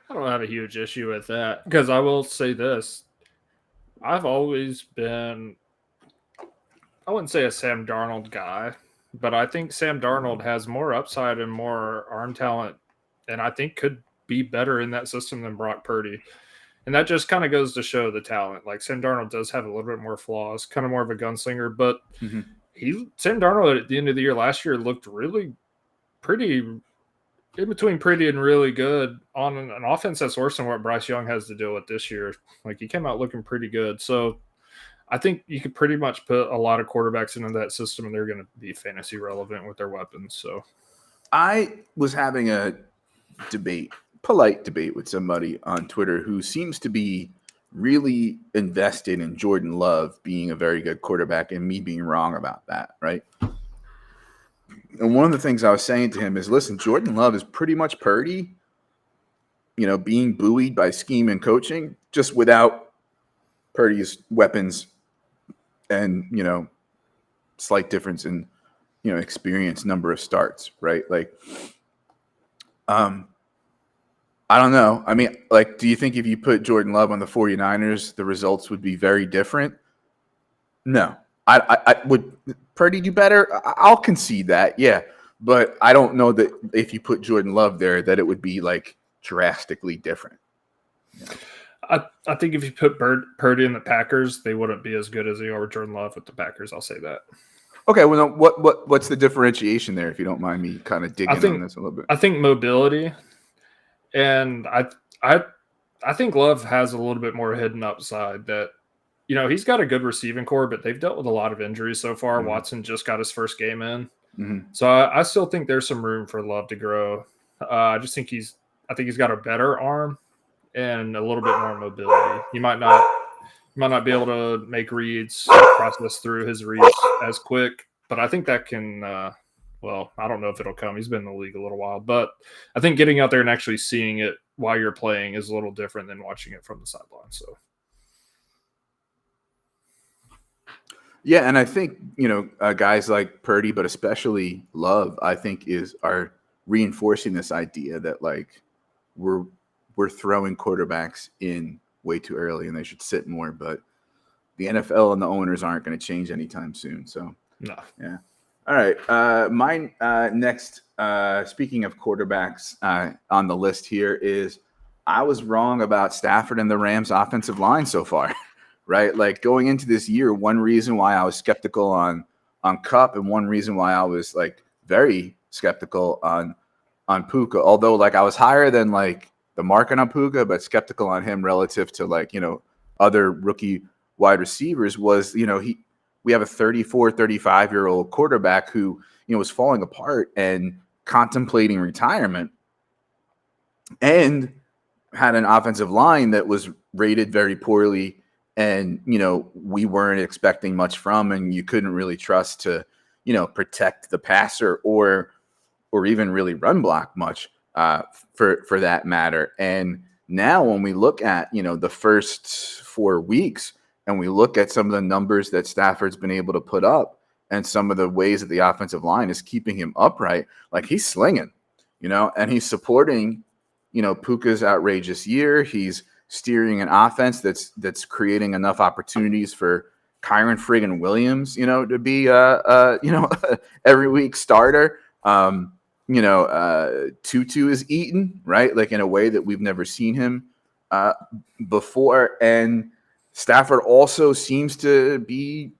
I don't have a huge issue with that, because I will say this. I've always been, I wouldn't say a Sam Darnold guy, but I think Sam Darnold has more upside and more arm talent, and I think could be better in that system than Brock Purdy. And that just kind of goes to show the talent. Like, Sam Darnold does have a little bit more flaws, kind of more of a gunslinger, but Sam Darnold at the end of the year last year looked really pretty in between pretty and really good on an offense that's worse than what Bryce Young has to deal with this year. Like, he came out looking pretty good. So I think you could pretty much put a lot of quarterbacks into that system, and they're going to be fantasy relevant with their weapons. So I was having a polite debate with somebody on Twitter who seems to be really invested in Jordan Love being a very good quarterback and me being wrong about that, right? And one of the things I was saying to him is, listen, Jordan Love is pretty much Purdy, being buoyed by scheme and coaching, just without Purdy's weapons and, slight difference in experienced number of starts, right? Like, I don't know. I mean, like, do you think if you put Jordan Love on the 49ers, the results would be very different? No. I would Purdy do better? I'll concede that, yeah. But I don't know that if you put Jordan Love there, that it would be like drastically different. I think if you put Purdy in the Packers, they wouldn't be as good as they are with Jordan Love with the Packers. I'll say that. Okay, well, no, what's the differentiation there? If you don't mind me kind of digging on this a little bit. I think mobility, and I think Love has a little bit more hidden upside. That he's got a good receiving core, but they've dealt with a lot of injuries so far. Mm-hmm. Watson just got his first game in, so I still think there's some room for Love to grow. I just think he's got a better arm and a little bit more mobility. You might not be able to make reads, process through his reads as quick, but I think that can. Well, I don't know if it'll come. He's been in the league a little while, but I think getting out there and actually seeing it while you're playing is a little different than watching it from the sideline. So, yeah, and I think guys like Purdy, but especially Love, I think are reinforcing this idea that like we're throwing quarterbacks in way too early and they should sit more, but the NFL and the owners aren't going to change anytime soon. So, no, yeah. All right. Mine next, speaking of quarterbacks on the list here is I was wrong about Stafford and the Rams offensive line so far, right? Like going into this year, one reason why I was skeptical on Kupp and one reason why I was like very skeptical on Puka, although like I was higher than like the market on Puka, but skeptical on him relative to like, other rookie wide receivers was, we have a 34, 35-year-old quarterback who, was falling apart and contemplating retirement and had an offensive line that was rated very poorly and, we weren't expecting much from, and you couldn't really trust to, protect the passer or even really run block much for that matter. And now when we look at, the first 4 weeks, and we look at some of the numbers that Stafford's been able to put up and some of the ways that the offensive line is keeping him upright, like he's slinging, and he's supporting, Puka's outrageous year. He's steering an offense that's creating enough opportunities for Kyron friggin' Williams, to be, every week starter. Tutu is eaten, right? Like in a way that we've never seen him before. And Stafford also seems to be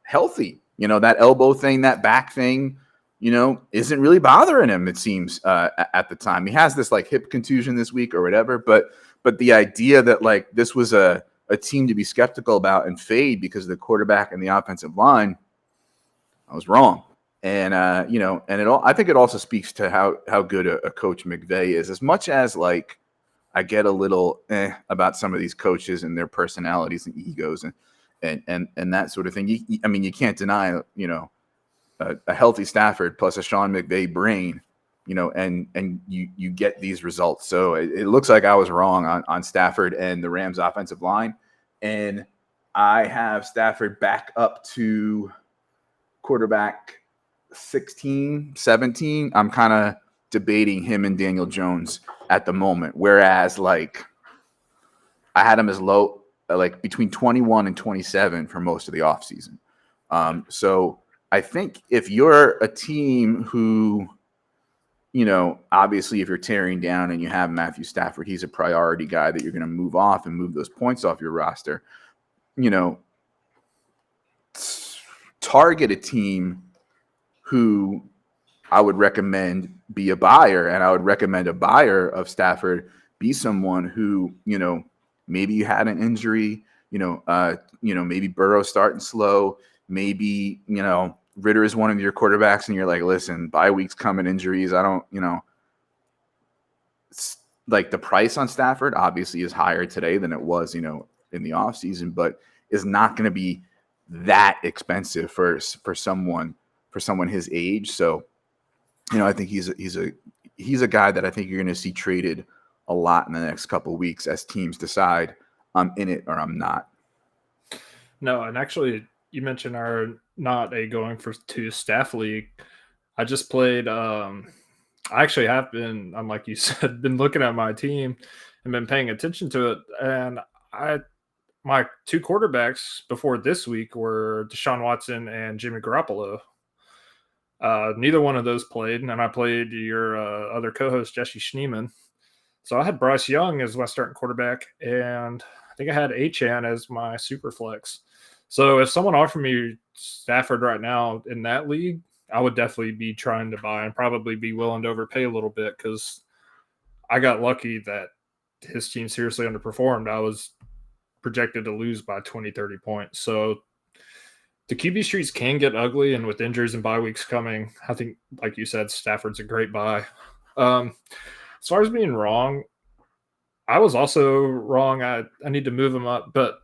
healthy. That elbow thing, that back thing, isn't really bothering him, it seems, at the time. He has this like hip contusion this week or whatever, but the idea that like this was a team to be skeptical about and fade because of the quarterback and the offensive line, I was wrong. And, I think it also speaks to how good a coach McVay is, as much as like, I get a little about some of these coaches and their personalities and egos and that sort of thing. You can't deny, a healthy Stafford plus a Sean McVay brain, and you get these results. So it looks like I was wrong on Stafford and the Rams offensive line. And I have Stafford back up to quarterback 16, 17. I'm kind of debating him and Daniel Jones at the moment, whereas like I had him as low, like between 21 and 27 for most of the offseason. So I think if you're a team who, obviously if you're tearing down and you have Matthew Stafford, he's a priority guy that you're going to move off and move those points off your roster, target a team who I would recommend be a buyer, and I would recommend a buyer of Stafford be someone who, maybe you had an injury, maybe Burrow starting slow, maybe, Ritter is one of your quarterbacks and you're like, listen, bye weeks come and injuries. I don't, like the price on Stafford obviously is higher today than it was, in the offseason, but is not going to be that expensive for someone his age. So, I think he's a guy that I think you're going to see traded a lot in the next couple of weeks as teams decide I'm in it or I'm not. No, and actually, you mentioned our not a going for two staff league. I just played. I actually have been, unlike you said, been looking at my team and been paying attention to it. And I, my two quarterbacks before this week were Deshaun Watson and Jimmy Garoppolo. Neither one of those played, and I played your other co-host Jesse Schneeman. So I had Bryce Young as my starting quarterback, and I think I had Achane as my super flex. So if someone offered me Stafford right now in that league, I would definitely be trying to buy and probably be willing to overpay a little bit because I got lucky that his team seriously underperformed. I was projected to lose by 20, 30 points. So the QB streets can get ugly, and with injuries and bye weeks coming, I think, like you said, Stafford's a great buy. As far as being wrong, I was also wrong. I need to move him up, but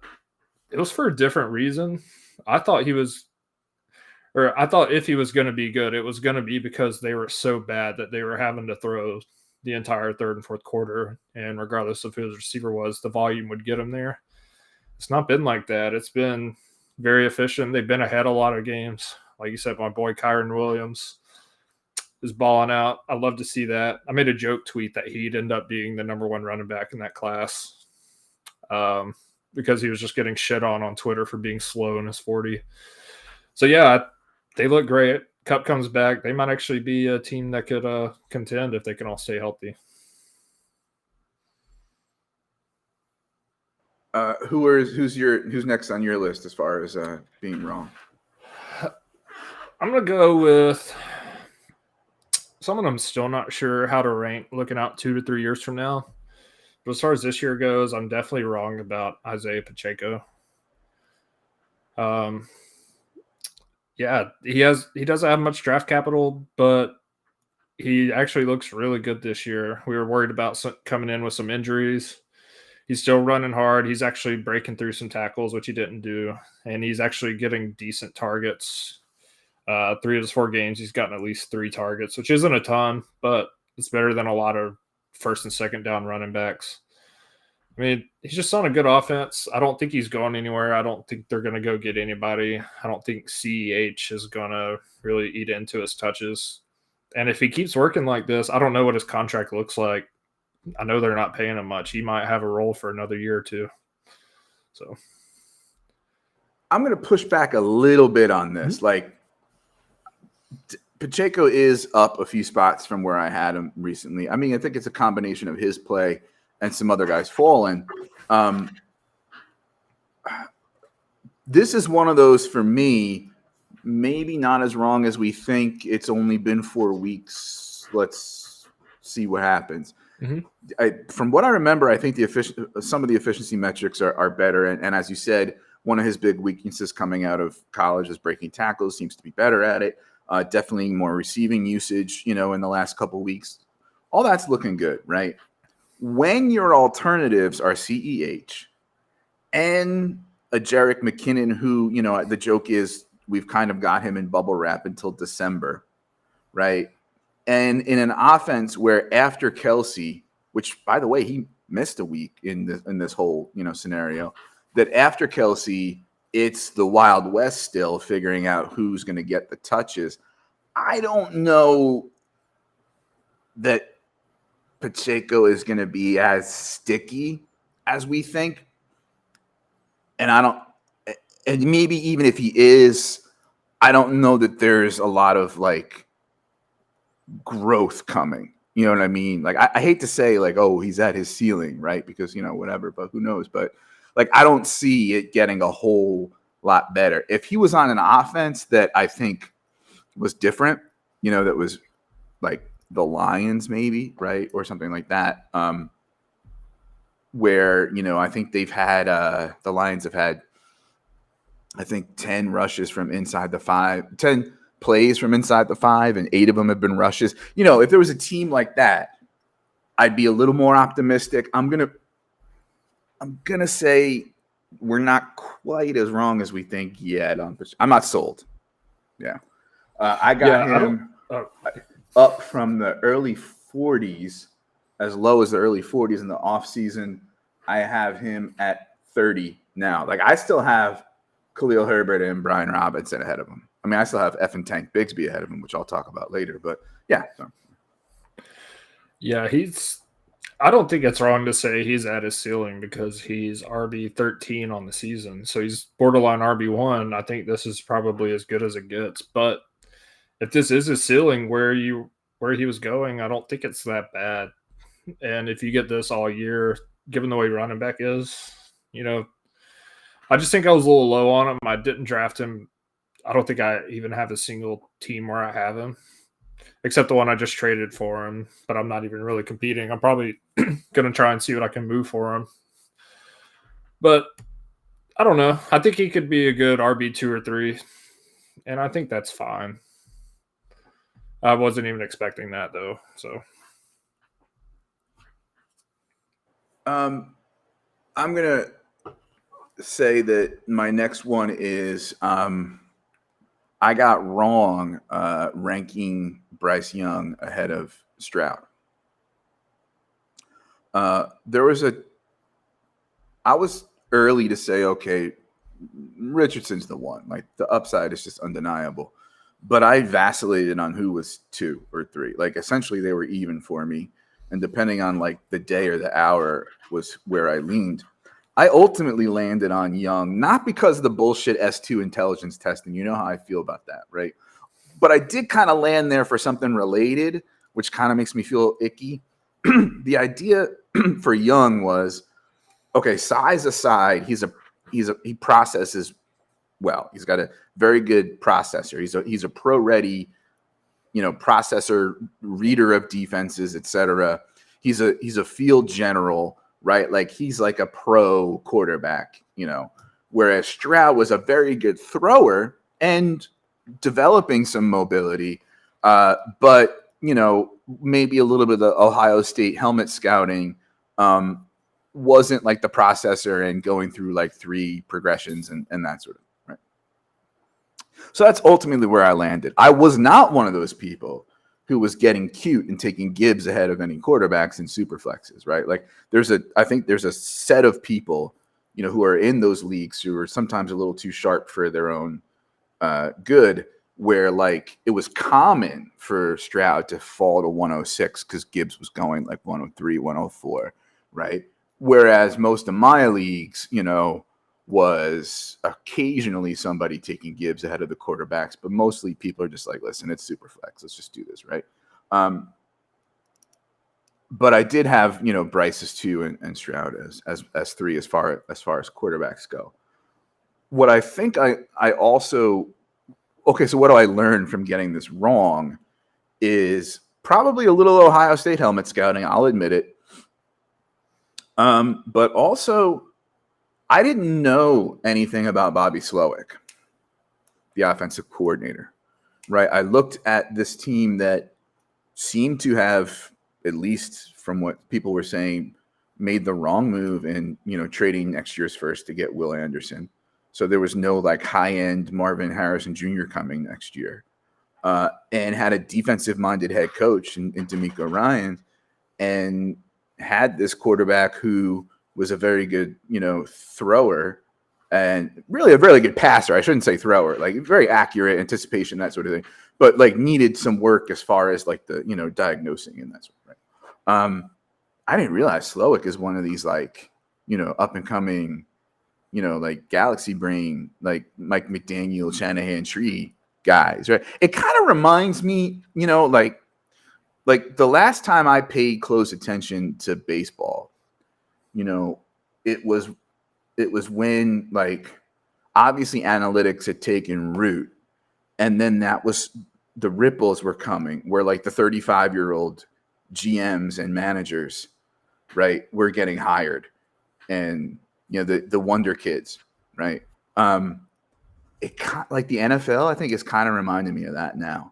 it was for a different reason. I thought if he was going to be good, it was going to be because they were so bad that they were having to throw the entire third and fourth quarter. And regardless of who his receiver was, the volume would get him there. It's not been like that. It's been very efficient. They've been ahead a lot of games. Like you said, my boy Kyron Williams is balling out. I love to see that. I made a joke tweet that he'd end up being the number one running back in that class because he was just getting shit on Twitter for being slow in his 40. So, yeah, they look great. Cup comes back. They might actually be a team that could contend if they can all stay healthy. Who's next on your list as far as being wrong? I'm gonna go with someone I'm still not sure how to rank looking out 2 to 3 years from now. But as far as this year goes, I'm definitely wrong about Isaiah Pacheco. Yeah, he doesn't have much draft capital, but he actually looks really good this year. We were worried about coming in with some injuries. He's still running hard. He's actually breaking through some tackles, which he didn't do, and he's actually getting decent targets. 3 of his 4 games, he's gotten at least 3 targets, which isn't a ton, but it's better than a lot of first and second down running backs. I mean, he's just on a good offense. I don't think he's going anywhere. I don't think they're going to go get anybody. I don't think CEH is going to really eat into his touches. And if he keeps working like this, I don't know what his contract looks like. I know they're not paying him much. He might have a role for another year or two. So I'm going to push back a little bit on this. Mm-hmm. Like, Pacheco is up a few spots from where I had him recently. I mean, I think it's a combination of his play and some other guys falling. This is one of those, for me, maybe not as wrong as we think. It's only been 4 weeks. Let's see what happens. Mm-hmm. From what I remember, I think some of the efficiency metrics are better. And as you said, one of his big weaknesses coming out of college is breaking tackles. Seems to be better at it. Definitely more receiving usage, in the last couple of weeks. All that's looking good, right? When your alternatives are CEH and a Jerick McKinnon, who, the joke is we've kind of got him in bubble wrap until December, right? And in an offense where after Kelsey, which, by the way, he missed a week in this whole, scenario, that after Kelsey, it's the Wild West still figuring out who's going to get the touches. I don't know that Pacheco is going to be as sticky as we think. And maybe even if he is, I don't know that there's a lot of like growth coming. You know what I mean? Like, I hate to say like, oh, he's at his ceiling, right? Because, whatever, but who knows? But like, I don't see it getting a whole lot better. If he was on an offense that I think was different, that was like the Lions maybe, right? Or something like that. Where, I think they've had, the Lions have had, I think 10 rushes from inside the 5, 10 plays from inside the 5, and 8 of them have been rushes. If there was a team like that, I'd be a little more optimistic. I'm going to say we're not quite as wrong as we think yet. I'm not sold. Yeah. I got him up from the early 40s, as low as the early 40s in the offseason. I have him at 30 now. Like, I still have Khalil Herbert and Brian Robinson ahead of him. I mean, I still have F and Tank Bigsby ahead of him, which I'll talk about later. But yeah. So. Yeah, I don't think it's wrong to say he's at his ceiling because he's RB13 on the season. So he's borderline RB1. I think this is probably as good as it gets. But if this is his ceiling where he was going, I don't think it's that bad. And if you get this all year, given the way running back is, I just think I was a little low on him. I didn't draft him. I don't think I even have a single team where I have him, except the one I just traded for him, but I'm not even really competing. I'm probably going to try and see what I can move for him. But I don't know. I think he could be a good RB2 or 3, and I think that's fine. I wasn't even expecting that, though. So, I'm going to say that my next one is I got wrong ranking Bryce Young ahead of Stroud. I was early to say, okay, Richardson's the one. Like the upside is just undeniable. But I vacillated on who was 2 or 3. Like essentially they were even for me. And depending on like the day or the hour was where I leaned. I ultimately landed on Young, not because of the bullshit S2 intelligence testing. You know how I feel about that, right? But I did kind of land there for something related, which kind of makes me feel icky. The idea for Young was, okay, size aside, he processes well. He's got a very good processor. He's a pro-ready, processor, reader of defenses, etc. He's a field general, right? Like he's like a pro quarterback, whereas Stroud was a very good thrower and developing some mobility, but maybe a little bit of the Ohio State helmet scouting wasn't like the processor and going through like 3 progressions and that sort of right. So that's ultimately where I landed. I was not one of those people who was getting cute and taking Gibbs ahead of any quarterbacks in super flexes, right? Like I think there's a set of people, who are in those leagues who are sometimes a little too sharp for their own good, where like it was common for Stroud to fall to 106 because Gibbs was going like 103, 104, right? Whereas most of my leagues, was occasionally somebody taking Gibbs ahead of the quarterbacks, but mostly people are just like, listen, it's super flex. Let's just do this, right? But I did have, Bryce as 2 and Stroud as 3 as far as quarterbacks go. What I think I also okay, so what do I learn from getting this wrong is probably a little Ohio State helmet scouting. I'll admit it. But also, I didn't know anything about Bobby Slowick, the offensive coordinator, right? I looked at this team that seemed to have, at least from what people were saying, made the wrong move in, trading next year's first to get Will Anderson. So there was no like high-end Marvin Harrison Jr. coming next year, and had a defensive-minded head coach in D'Amico Ryan, and had this quarterback who was a very good, thrower and really a really good passer. I shouldn't say thrower, like very accurate anticipation, that sort of thing, but like needed some work as far as like the, diagnosing and that sort of thing. I didn't realize Slowick is one of these like, up and coming, like galaxy brain, like Mike McDaniel, Shanahan tree guys, right? It kind of reminds me, like the last time I paid close attention to baseball, it was when like obviously analytics had taken root, and then that was the ripples were coming where like the 35-year-old GMs and managers, right, were getting hired, and the wonder kids, right? It like the NFL, I think, is kind of reminding me of that now.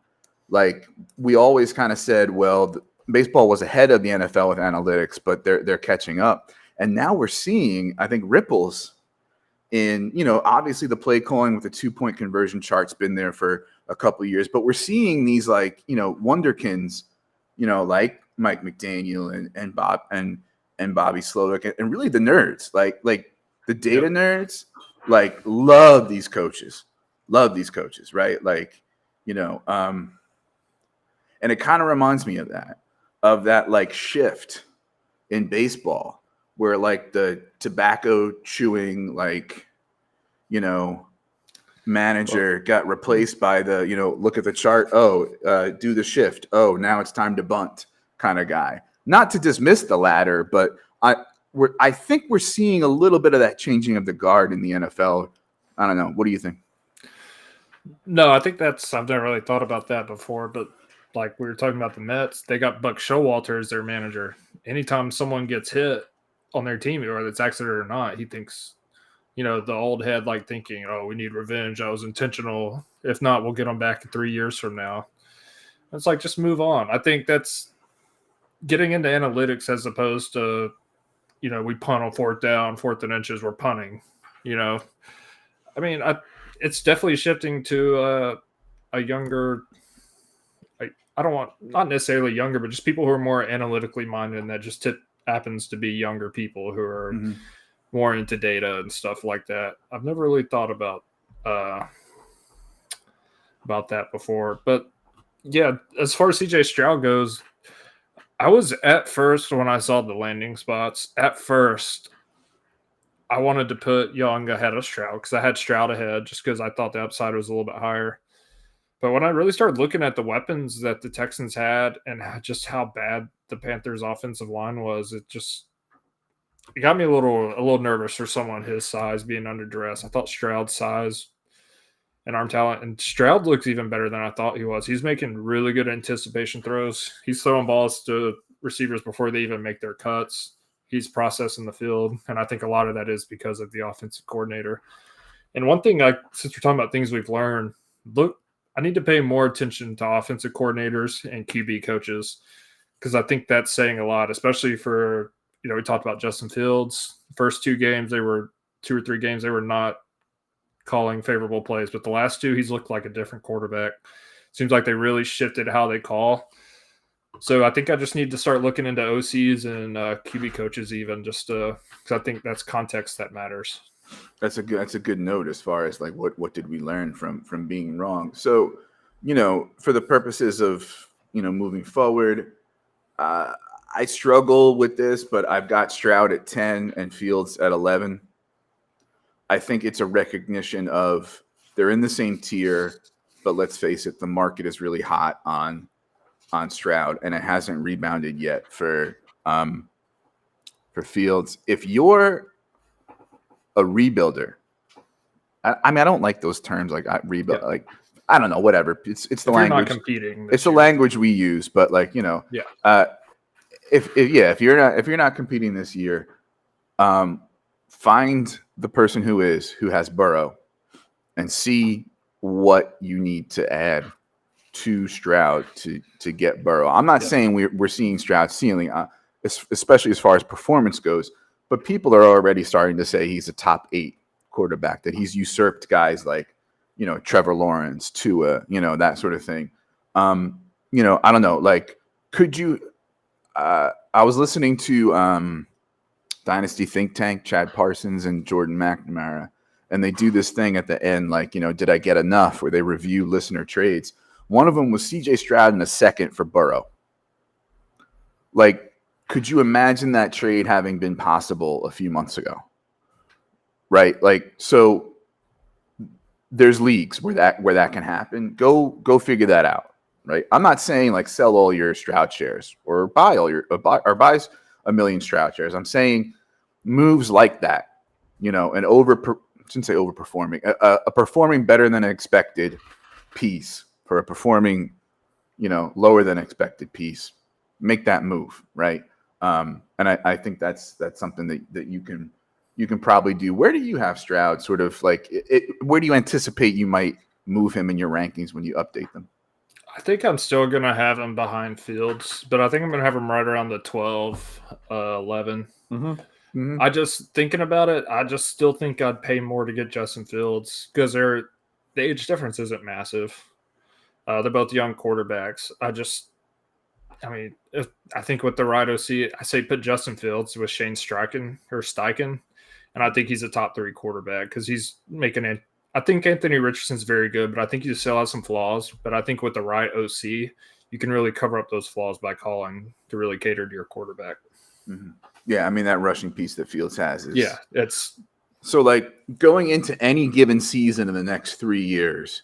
Like we always kind of said, well, baseball was ahead of the NFL with analytics, but they're catching up, and now we're seeing, I think, ripples in, obviously the play calling with the 2-point conversion chart's been there for a couple of years, but we're seeing these like, wonderkins, like Mike McDaniel and Bob and Bobby Slowick and really the nerds, like the data nerds Like, love these coaches, right? Like, and it kind of reminds me of that like shift in baseball where like the tobacco chewing, like, manager got replaced by the, look at the chart. Oh, do the shift. Oh, now it's time to bunt kind of guy. Not to dismiss the latter, but I think we're seeing a little bit of that changing of the guard in the NFL. I don't know. What do you think? No, I think I've never really thought about that before, but like we were talking about the Mets, they got Buck Showalter as their manager. Anytime someone gets hit on their team, whether it's accident or not, he thinks, the old head like thinking, oh, we need revenge. I was intentional. If not, we'll get them back in 3 years from now. It's like, just move on. I think that's getting into analytics as opposed to, we punt on fourth down, fourth and inches, we're punting. I mean, it's definitely shifting to a younger, I don't want, not necessarily younger, but just people who are more analytically minded, and that just happens to be younger people who are more into data and stuff like that. I've never really thought about that before. But yeah, as far as CJ Stroud goes, I was at first, when I saw the landing spots, at first I wanted to put Young ahead of Stroud because I had Stroud ahead just because I thought the upside was a little bit higher. But when I really started looking at the weapons that the Texans had and just how bad the Panthers' offensive line was, it got me a little nervous for someone his size being under duress. I thought Stroud's size and arm talent, and Stroud looks even better than I thought he was. He's making really good anticipation throws. He's throwing balls to receivers before they even make their cuts. He's processing the field, and I think a lot of that is because of the offensive coordinator. And one thing, since we're talking about things we've learned, I need to pay more attention to offensive coordinators and QB coaches because I think that's saying a lot, especially for, we talked about Justin Fields. First 2 or 3 games, they were not calling favorable plays, but the last 2, he's looked like a different quarterback. Seems like they really shifted how they call. So I think I just need to start looking into OCs and QB coaches even, just because I think that's context that matters. That's a good note as far as like what did we learn from being wrong. So, for the purposes of moving forward, I struggle with this, but I've got Stroud at 10 and Fields at 11. I think it's a recognition of they're in the same tier, but let's face it, the market is really hot on Stroud, and it hasn't rebounded yet for Fields. If you're a rebuilder, I mean, I don't like those terms like rebuild, like I don't know, whatever. It's the language. Not competing. It's the language we use, but like if you're not competing this year, find the person who has Burrow and see what you need to add to Stroud to get Burrow. I'm not saying we're seeing Stroud's ceiling, especially as far as performance goes, but people are already starting to say he's a top 8 quarterback, that he's usurped guys like, Trevor Lawrence, Tua, that sort of thing. I don't know. Like, could you? I was listening to Dynasty think tank, Chad Parsons and Jordan McNamara, and they do this thing at the end, like, did I get enough? Where they review listener trades. One of them was CJ Stroud in a second for Burrow. Like, could you imagine that trade having been possible a few months ago? Right? Like, so there's leagues where that can happen. Go figure that out. Right? I'm not saying like sell all your Stroud shares or buy buys a million Stroud shares. I'm saying moves like that, and shouldn't say overperforming, a performing better than expected piece for a performing, lower than expected piece. Make that move, right? And I think that's something that you can probably do. Where do you have Stroud? Sort of like where do you anticipate you might move him in your rankings when you update them? I think I'm still going to have him behind Fields, but I think I'm going to have him right around the 12, 11. I just, thinking about it, I just still think I'd pay more to get Justin Fields because the age difference isn't massive. They're both young quarterbacks. I think with the right OC, I say put Justin Fields with Shane Steichen, And I think he's a top 3 quarterback because he's making it. I think Anthony Richardson's very good, but I think he still has some flaws. But I think with the right OC, you can really cover up those flaws by calling to really cater to your quarterback. Mm-hmm. Yeah, I mean, that rushing piece that Fields has is... Yeah, it's... So, like, going into any given season in the next 3 years,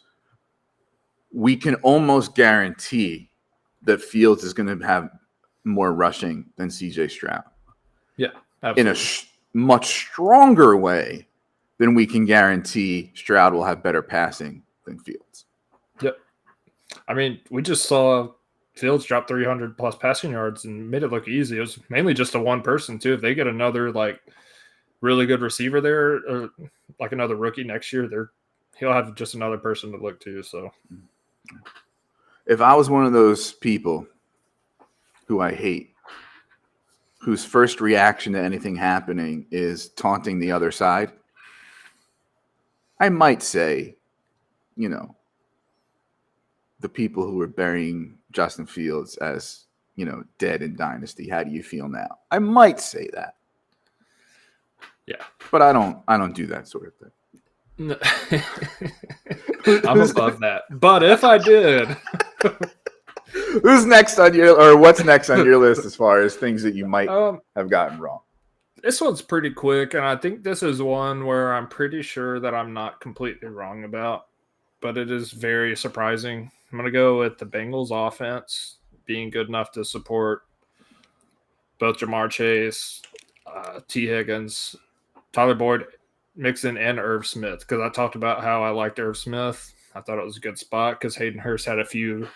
we can almost guarantee that Fields is going to have more rushing than C.J. Stroud. Yeah, absolutely. In a much stronger way than we can guarantee Stroud will have better passing than Fields. Yep. I mean, we just saw Fields drop 300-plus passing yards and made it look easy. It was mainly just a one person, too. If they get another, like, really good receiver there, or like another rookie next year, he'll have just another person to look to. So, if I was one of those people who I hate, whose first reaction to anything happening is taunting the other side, I might say, you know, the people who are burying Justin Fields as, you know, dead in Dynasty, how do you feel now? I might say that. Yeah. But I don't do that sort of thing. No. I'm above that. But if I did. Who's next on your, or what's next on your list as far as things that you might have gotten wrong? This one's pretty quick, and I think this is one where I'm pretty sure that I'm not completely wrong about, but it is very surprising. I'm going to go with the Bengals offense being good enough to support both Jamar Chase, T. Higgins, Tyler Boyd, Mixon, and Irv Smith, because I talked about how I liked Irv Smith. I thought it was a good spot because Hayden Hurst had a few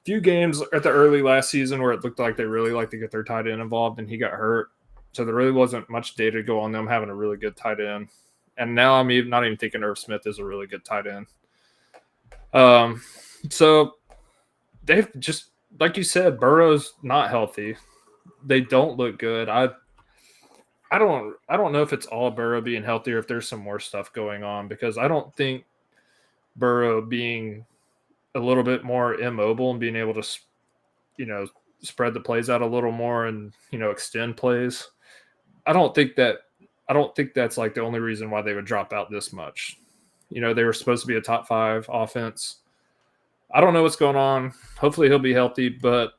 games at the early last season where it looked like they really liked to get their tight end involved, and he got hurt. So there really wasn't much data to go on them having a really good tight end. And now I'm not even thinking Irv Smith is a really good tight end. So they've just, like you said, Burrow's not healthy. They don't look good. I don't know if it's all Burrow being healthy or if there's some more stuff going on, because I don't think Burrow being a little bit more immobile and being able to, you know, spread the plays out a little more and, you know, extend plays. I don't think that's like the only reason why they would drop out this much. You know, they were supposed to be a top 5 offense. I don't know what's going on. Hopefully he'll be healthy, but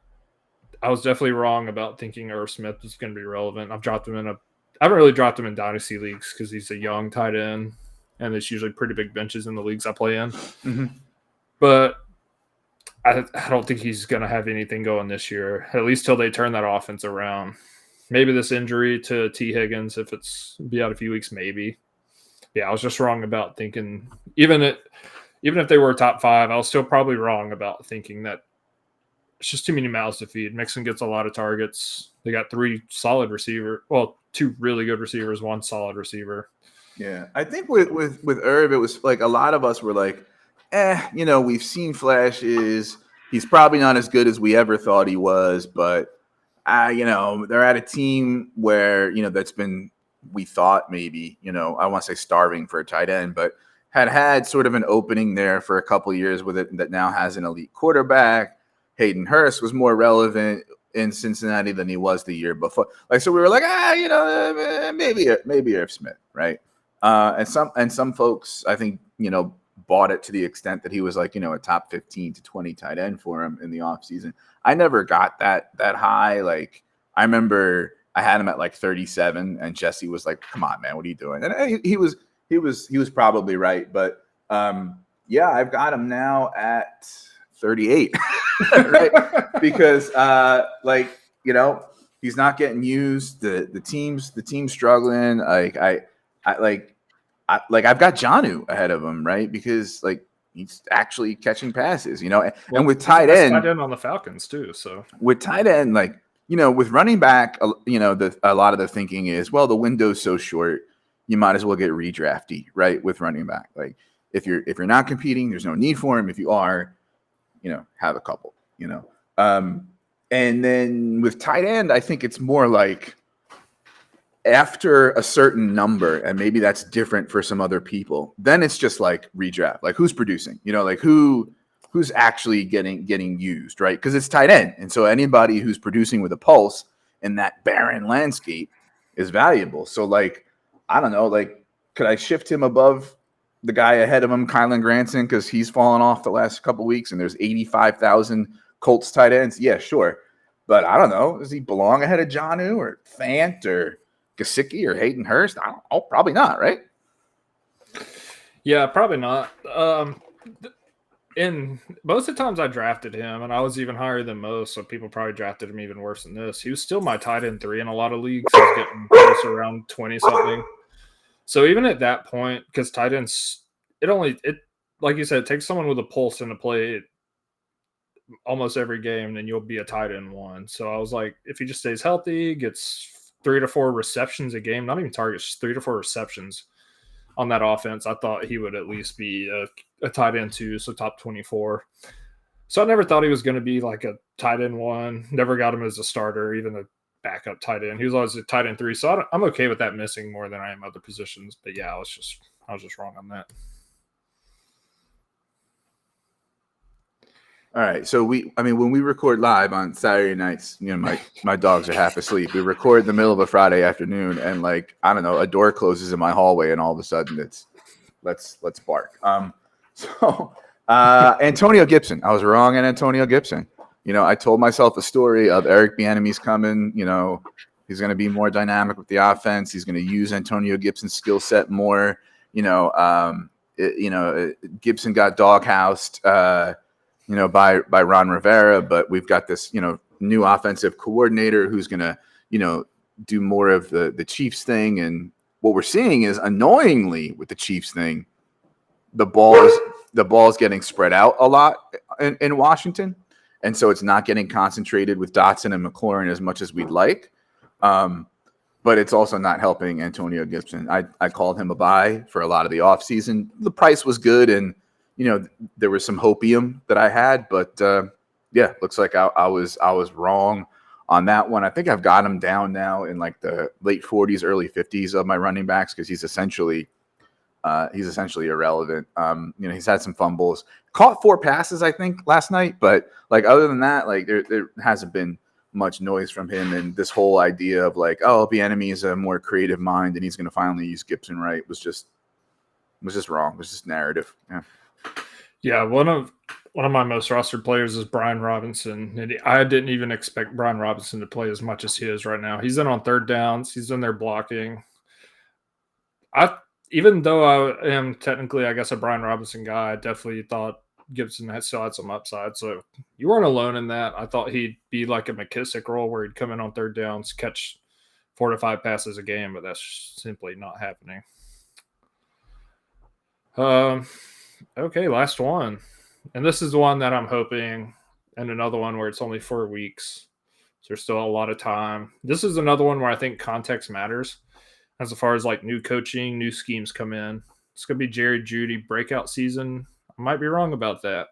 I was definitely wrong about thinking Irv Smith was going to be relevant. I haven't really dropped him in dynasty leagues because he's a young tight end, and there's usually pretty big benches in the leagues I play in. Mm-hmm. But I don't think he's going to have anything going this year, at least till they turn that offense around. Maybe this injury to T. Higgins, if it's be out a few weeks, maybe. Yeah, I was just wrong about thinking, even if they were top 5, I was still probably wrong about thinking that it's just too many mouths to feed. Mixon gets a lot of targets. They got 3 solid receivers. Well, 2 really good receivers, 1 solid receiver. Yeah, I think with Irv, it was like a lot of us were like, you know, we've seen flashes. He's probably not as good as we ever thought he was, but you know, they're at a team where, you know, that's been, we thought maybe, you know, I want to say starving for a tight end, but had sort of an opening there for a couple of years with it that now has an elite quarterback. Hayden Hurst was more relevant in Cincinnati than he was the year before. Like, so we were like, you know, maybe Irv Smith, right? And some folks, I think, you know, bought it to the extent that he was like, you know, a top 15 to 20 tight end for him in the offseason. I never got that high. Like, I remember I had him at like 37, and Jesse was like, "Come on, man, what are you doing?" And he was probably right, but yeah, I've got him now at 38, right? Because like, you know, he's not getting used. The team's struggling. I've got Jonnu ahead of him, right? Because like he's actually catching passes, you know. And with tight end on the Falcons too. So with tight end, like, you know, with running back, you know, a lot of the thinking is, well, the window's so short, you might as well get redrafty, right? With running back, like if you're not competing, there's no need for him. If you are, you know, have a couple, you know. And then with tight end, I think it's more like after a certain number, and maybe that's different for some other people, then it's just like redraft, like who's producing, you know, like who's actually getting used, right? Because it's tight end. And so anybody who's producing with a pulse in that barren landscape is valuable. So like I don't know. Like, could I shift him above the guy ahead of him, Kylan Granson, because he's fallen off the last couple weeks, and there's 85,000 Colts tight ends? Yeah, sure. But I don't know. Does he belong ahead of Jonnu or Fant or Gesicki or Hayden Hurst? I don't know. Probably not, right? Yeah, probably not. And most of the times I drafted him, and I was even higher than most, so people probably drafted him even worse than this. He was still my tight end 3 in a lot of leagues. He was getting close around 20-something. So even at that point, because tight ends, it like you said, it takes someone with a pulse in to play almost every game, and you'll be a tight end 1. So I was like, if he just stays healthy, gets 3 to 4 receptions a game, not even targets, 3 to 4 receptions on that offense, I thought he would at least be a tight end 2, so top 24. So I never thought he was going to be like a tight end 1. Never got him as a starter, even a backup tight end. He was always a tight end 3. So I'm okay with that missing more than I am other positions. But yeah, I was just wrong on that. All right. So when we record live on Saturday nights, my dogs are half asleep. We record in the middle of a Friday afternoon, and like, I don't know, a door closes in my hallway, and all of a sudden it's let's bark. Antonio Gibson. I was wrong on Antonio Gibson. I told myself a story of Eric Bieniemy's coming. He's going to be more dynamic with the offense. He's going to use Antonio Gibson's skill set more. Gibson got doghoused. By Ron Rivera, but we've got this, new offensive coordinator who's going to, do more of the Chiefs thing. And what we're seeing is, annoyingly, with the Chiefs thing, the ball is getting spread out a lot in Washington. And so it's not getting concentrated with Dotson and McLaurin as much as we'd like. But it's also not helping Antonio Gibson. I called him a buy for a lot of the offseason. The price was good, and there was some hopium that I had, but looks like I was wrong on that one. I think I've got him down now in like the late 40s, early 50s of my running backs, because he's essentially irrelevant. He's had some fumbles, caught 4 passes, I think, last night, but like, other than that, like, there hasn't been much noise from him. And this whole idea of like, oh, Bieniemy is a more creative mind and he's going to finally use Gibson right was just wrong. It was just narrative. Yeah. Yeah, one of my most rostered players is Brian Robinson. And I didn't even expect Brian Robinson to play as much as he is right now. He's in on third downs. He's in there blocking. Even though I am technically, I guess, a Brian Robinson guy, I definitely thought Gibson still had some upside. So you weren't alone in that. I thought he'd be like a McKissick role where he'd come in on third downs, catch 4 to 5 passes a game, but that's simply not happening. Okay, last one. And this is the one that I'm hoping, and another one where it's only 4 weeks. So there's still a lot of time. This is another one where I think context matters as far as like new coaching, new schemes come in. It's going to be Jerry Jeudy breakout season. I might be wrong about that.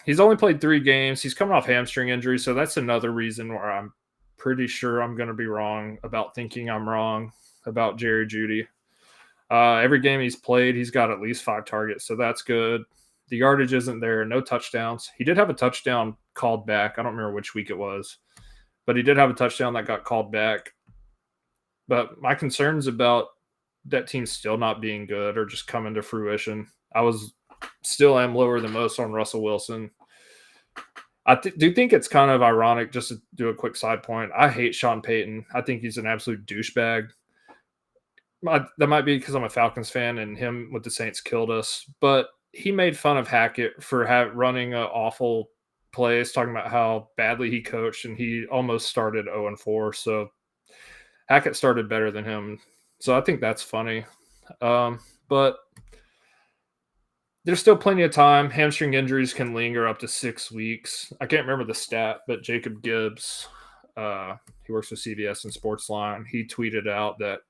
He's only played 3 games. He's coming off hamstring injury, so that's another reason where I'm pretty sure I'm going to be wrong about thinking I'm wrong about Jerry Jeudy. Every game he's played, he's got at least 5 targets, so that's good. The yardage isn't there, no touchdowns. He did have a touchdown called back. I don't remember which week it was, but he did have a touchdown that got called back. But my concerns about that team still not being good or just coming to fruition. I am lower than most on Russell Wilson. I do think it's kind of ironic, just to do a quick side point. I hate Sean Payton. I think he's an absolute douchebag. That might be because I'm a Falcons fan and him with the Saints killed us. But he made fun of Hackett for running an awful plays, talking about how badly he coached, and he almost started 0-4. So Hackett started better than him. So I think that's funny. But there's still plenty of time. Hamstring injuries can linger up to 6 weeks. I can't remember the stat, but Jacob Gibbs, he works with CBS and Sportsline. He tweeted out that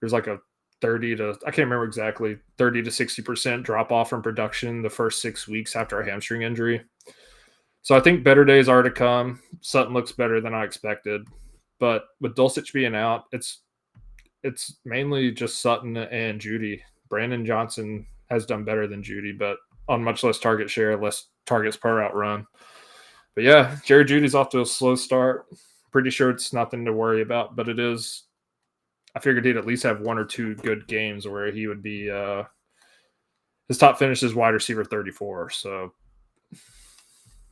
there's like a 30 to 60% drop off from production the first 6 weeks after a hamstring injury. So I think better days are to come. Sutton looks better than I expected. But with Dulcich being out, it's mainly just Sutton and Jeudy. Brandon Johnson has done better than Jeudy, but on much less target share, less targets per route run. But yeah, Jerry Jeudy's off to a slow start. Pretty sure it's nothing to worry about, but it is I figured he'd at least have 1 or 2 good games where he would be his top finish is wide receiver 34. So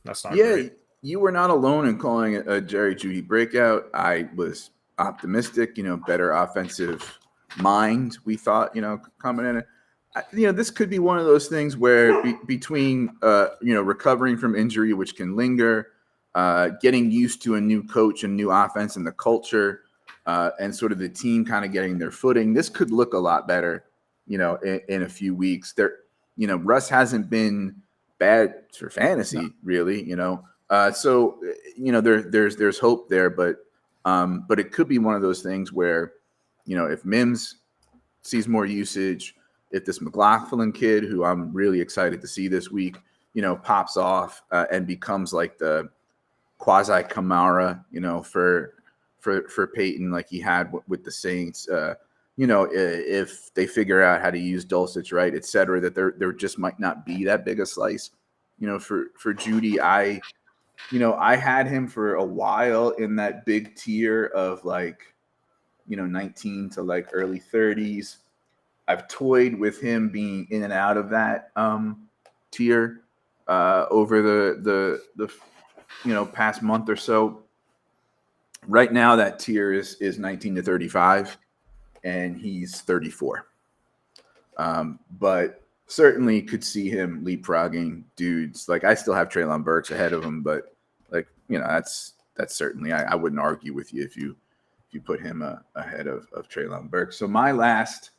that's not Yeah, great. you were not alone in calling it a Jerry Jeudy breakout. I was optimistic, better offensive mind, we thought, coming in. This could be one of those things where between, recovering from injury, which can linger, getting used to a new coach and new offense and the culture, and sort of the team kind of getting their footing, this could look a lot better, in a few weeks. Russ hasn't been bad for fantasy, really, so there's hope there, but it could be one of those things where, if Mims sees more usage, if this McLaughlin kid, who I'm really excited to see this week, pops off and becomes like the quasi Kamara, for Peyton, like he had with the Saints. If they figure out how to use Dulcich right, et cetera, that there just might not be that big a slice. For Jeudy, I had him for a while in that big tier of 19 to early 30s. I've toyed with him being in and out of that tier over the past month or so. Right now, that tier is 19 to 35, and he's 34. But certainly could see him leapfrogging dudes. I still have Treylon Burks ahead of him, but that's certainly, I wouldn't argue with you if you put him ahead of Treylon Burks. So my last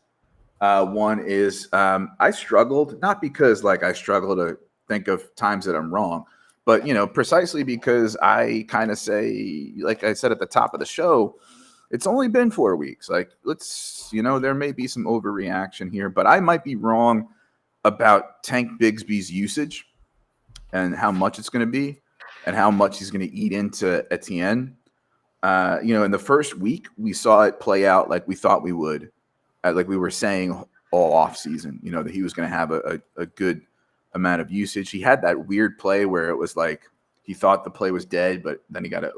one is I struggled, not because I struggle to think of times that I'm wrong, but precisely because I kind of say, like I said at the top of the show, it's only been 4 weeks. There may be some overreaction here, but I might be wrong about Tank Bigsby's usage and how much it's going to be and how much he's going to eat into Etienne. In the first week, we saw it play out like we thought we would, like we were saying all off season, that he was going to have a good amount of usage. He had that weird play where it was he thought the play was dead, but then he got it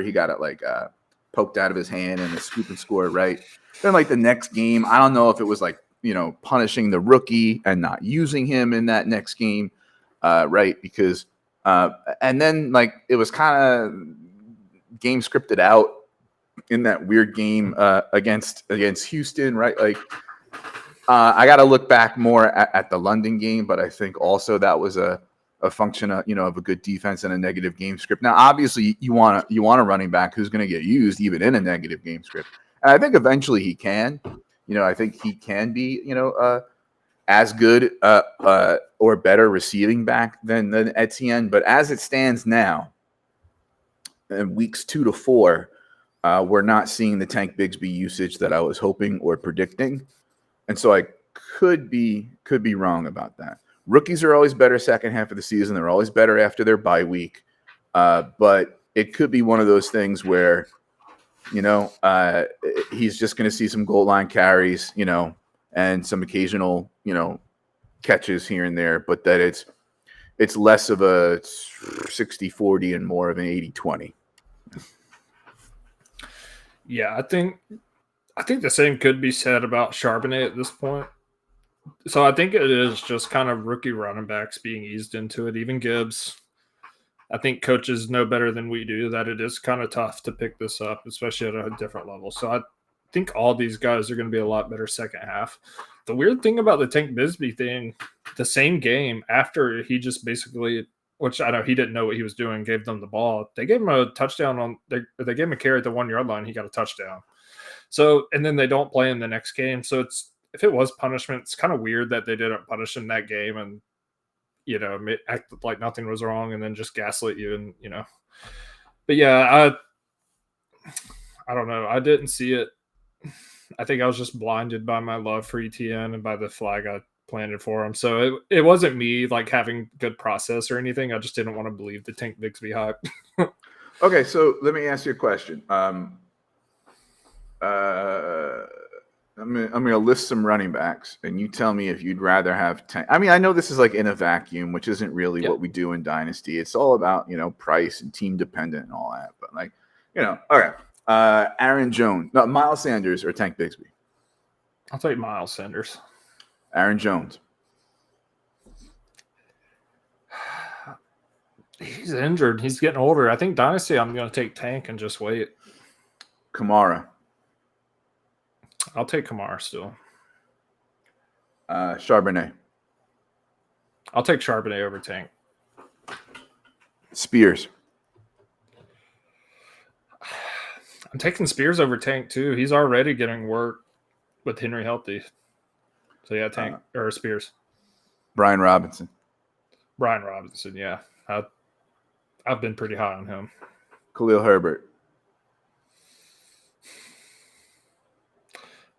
he got it poked out of his hand and a scoop and score, right? Then the next game, I don't know if it was punishing the rookie and not using him in that next game, right? Because and then it was kind of game scripted out in that weird game against Houston, right? I got to look back more at the London game, but I think also that was a function of of a good defense and a negative game script. Now, obviously, you want a running back who's going to get used even in a negative game script, and I think eventually he can. I think he can be as good or better receiving back than Etienne. But as it stands now, in weeks 2 to 4, we're not seeing the Tank Bigsby usage that I was hoping or predicting, and so I could be wrong about that. Rookies are always better second half of the season. They're always better after their bye week. But it could be one of those things where, he's just going to see some goal line carries, and some occasional, catches here and there, but that it's less of a 60-40 and more of an 80-20. Yeah, I think the same could be said about Charbonnet at this point. So I think it is just kind of rookie running backs being eased into it. Even Gibbs, I think coaches know better than we do that it is kind of tough to pick this up, especially at a different level. So I think all these guys are going to be a lot better second half. The weird thing about the Tank Bigsby thing, the same game after he just basically, which I know he didn't know what he was doing, gave them the ball. They gave him a touchdown they gave him a carry at the 1 yard line. He got a touchdown. So, and then they don't play in the next game. So if it was punishment, it's kind of weird that they didn't punish him that game and, act like nothing was wrong and then just gaslit you and, But yeah, I don't know. I didn't see it. I think I was just blinded by my love for ETN and by the flag I planted for him. So it wasn't me having good process or anything. I just didn't want to believe the Tank Bigsby hype. Okay, so let me ask you a question. I'm gonna list some running backs, and you tell me if you'd rather have 10. I mean, I know this is in a vacuum, which isn't really what we do in Dynasty. It's all about price and team dependent and all that. But okay. Aaron Jones. No, Miles Sanders or Tank Bigsby. I'll take Miles Sanders. Aaron Jones. He's injured. He's getting older. I think Dynasty, I'm going to take Tank and just wait. Kamara. I'll take Kamara still. Charbonnet. I'll take Charbonnet over Tank. Spears. I'm taking Spears over Tank too. He's already getting work with Henry healthy. So yeah, Tank or Spears. Brian Robinson. Brian Robinson, yeah. I've been pretty high on him. Khalil Herbert.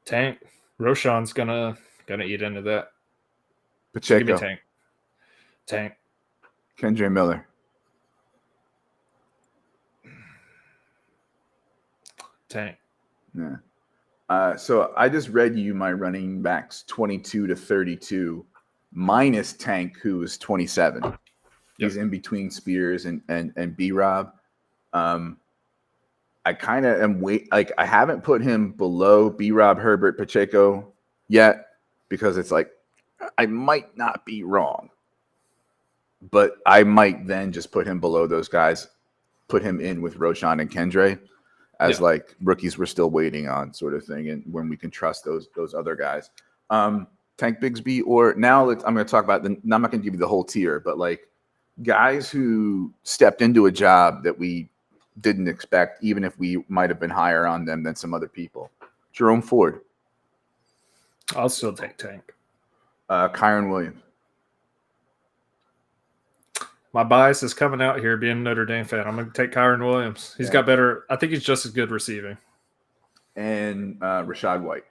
Tank. Roshan's gonna eat into that. Pacheco. Give me Tank. Tank. Kendre Miller. Tank. Yeah. So I just read you my running backs 22 to 32 minus Tank, who is 27. Yep. He's in between Spears and B-Rob. I kind of am I haven't put him below B-Rob, Herbert, Pacheco yet because it's like I might not be wrong, but I might then just put him below those guys, put him in with Roshan and Kendre as like rookies we're still waiting on sort of thing, and when we can trust those other guys. Tank Bigsby, or now I'm going to talk about I'm not going to give you the whole tier, but like guys who stepped into a job that we didn't expect, even if we might have been higher on them than some other people. Jerome Ford. I'll still take Tank. Kyron Williams. My bias is coming out here being a Notre Dame fan. I'm going to take Kyron Williams. He's got better. I think he's just as good receiving. And Rashad White.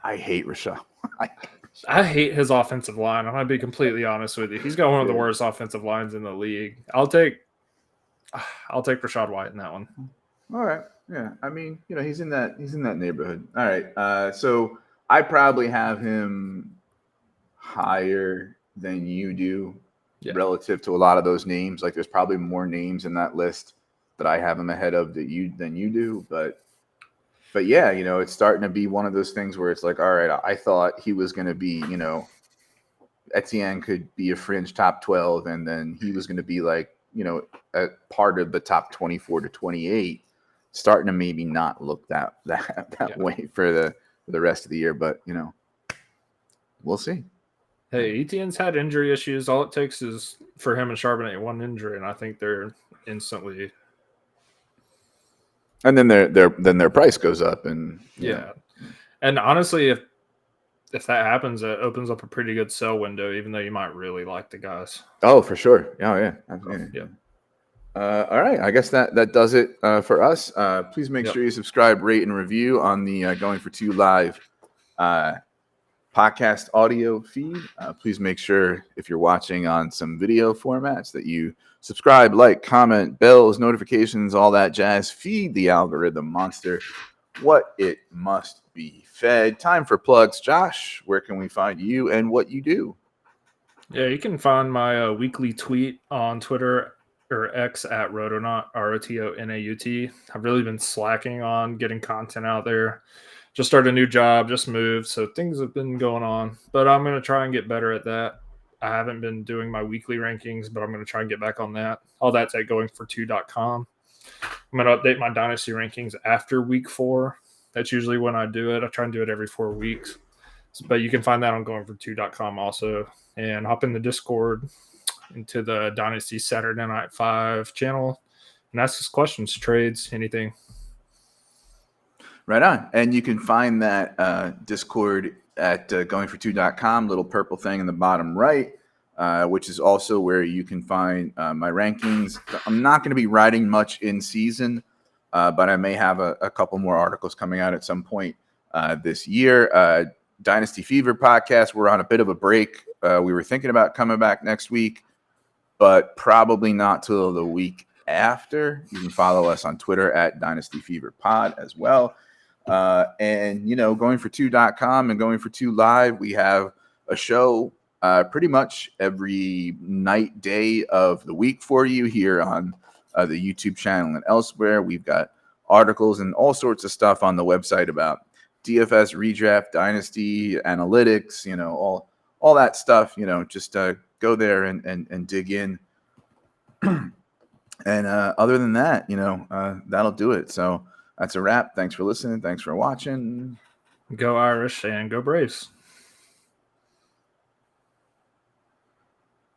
I hate Rashad. I hate his offensive line. I'm going to be completely honest with you. He's got one of the worst offensive lines in the league. I'll take Rashad White in that one. All right. Yeah. I mean, he's in that neighborhood. All right. So I probably have him higher than you do relative to a lot of those names. Like there's probably more names in that list that I have him ahead of than you do. But yeah, it's starting to be one of those things where it's like, all right, I thought he was going to be, Etienne could be a fringe top 12, and then he was going to be like, a part of the top 24 to 28, starting to maybe not look that way for the rest of the year. But, we'll see. Hey, Etienne's had injury issues. All it takes is for him and Charbonnet one injury, and I think they're instantly. And then their price goes up, and and honestly, if that happens, it opens up a pretty good sell window, even though you might really like the guys. Oh, for sure. Oh, yeah. Absolutely. Yeah. All right. I guess that does it for us. Please make sure you subscribe, rate, and review on the Going for Two Live podcast audio feed. Please make sure if you're watching on some video formats that you subscribe, like, comment, bells, notifications, all that jazz. Feed the algorithm monster what it must be fed. Time for plugs. Josh, where can we find you and what you do? Yeah, you can find my weekly tweet on Twitter or X at Rotonaut, ROTONAUT. I've really been slacking on getting content out there. Just started a new job, just moved, so things have been going on. But I'm going to try and get better at that. I haven't been doing my weekly rankings, but I'm going to try and get back on that. All that's at goingfor2.com. I'm going to update my Dynasty rankings after week 4. That's usually when I do it. I try and do it every 4 weeks. But you can find that on goingfor2.com also. And hop in the Discord into the Dynasty Saturday Night 5 channel and ask us questions, trades, anything. Right on. And you can find that Discord at goingfor2.com, little purple thing in the bottom right, which is also where you can find my rankings. I'm not going to be writing much in season, but I may have a couple more articles coming out at some point this year. Dynasty Fever podcast, we're on a bit of a break. We were thinking about coming back next week, but probably not till the week after. You can follow us on Twitter at Dynasty Fever Pod as well. And, goingfor2.com and Going for Two Live, we have a show pretty much every night, day of the week for you here on the YouTube channel and elsewhere. We've got articles and all sorts of stuff on the website about DFS, redraft, dynasty, analytics, all that stuff. Just go there and dig in. And other than that, that'll do it. So that's a wrap. Thanks for listening. Thanks for watching. Go Irish and go Braves.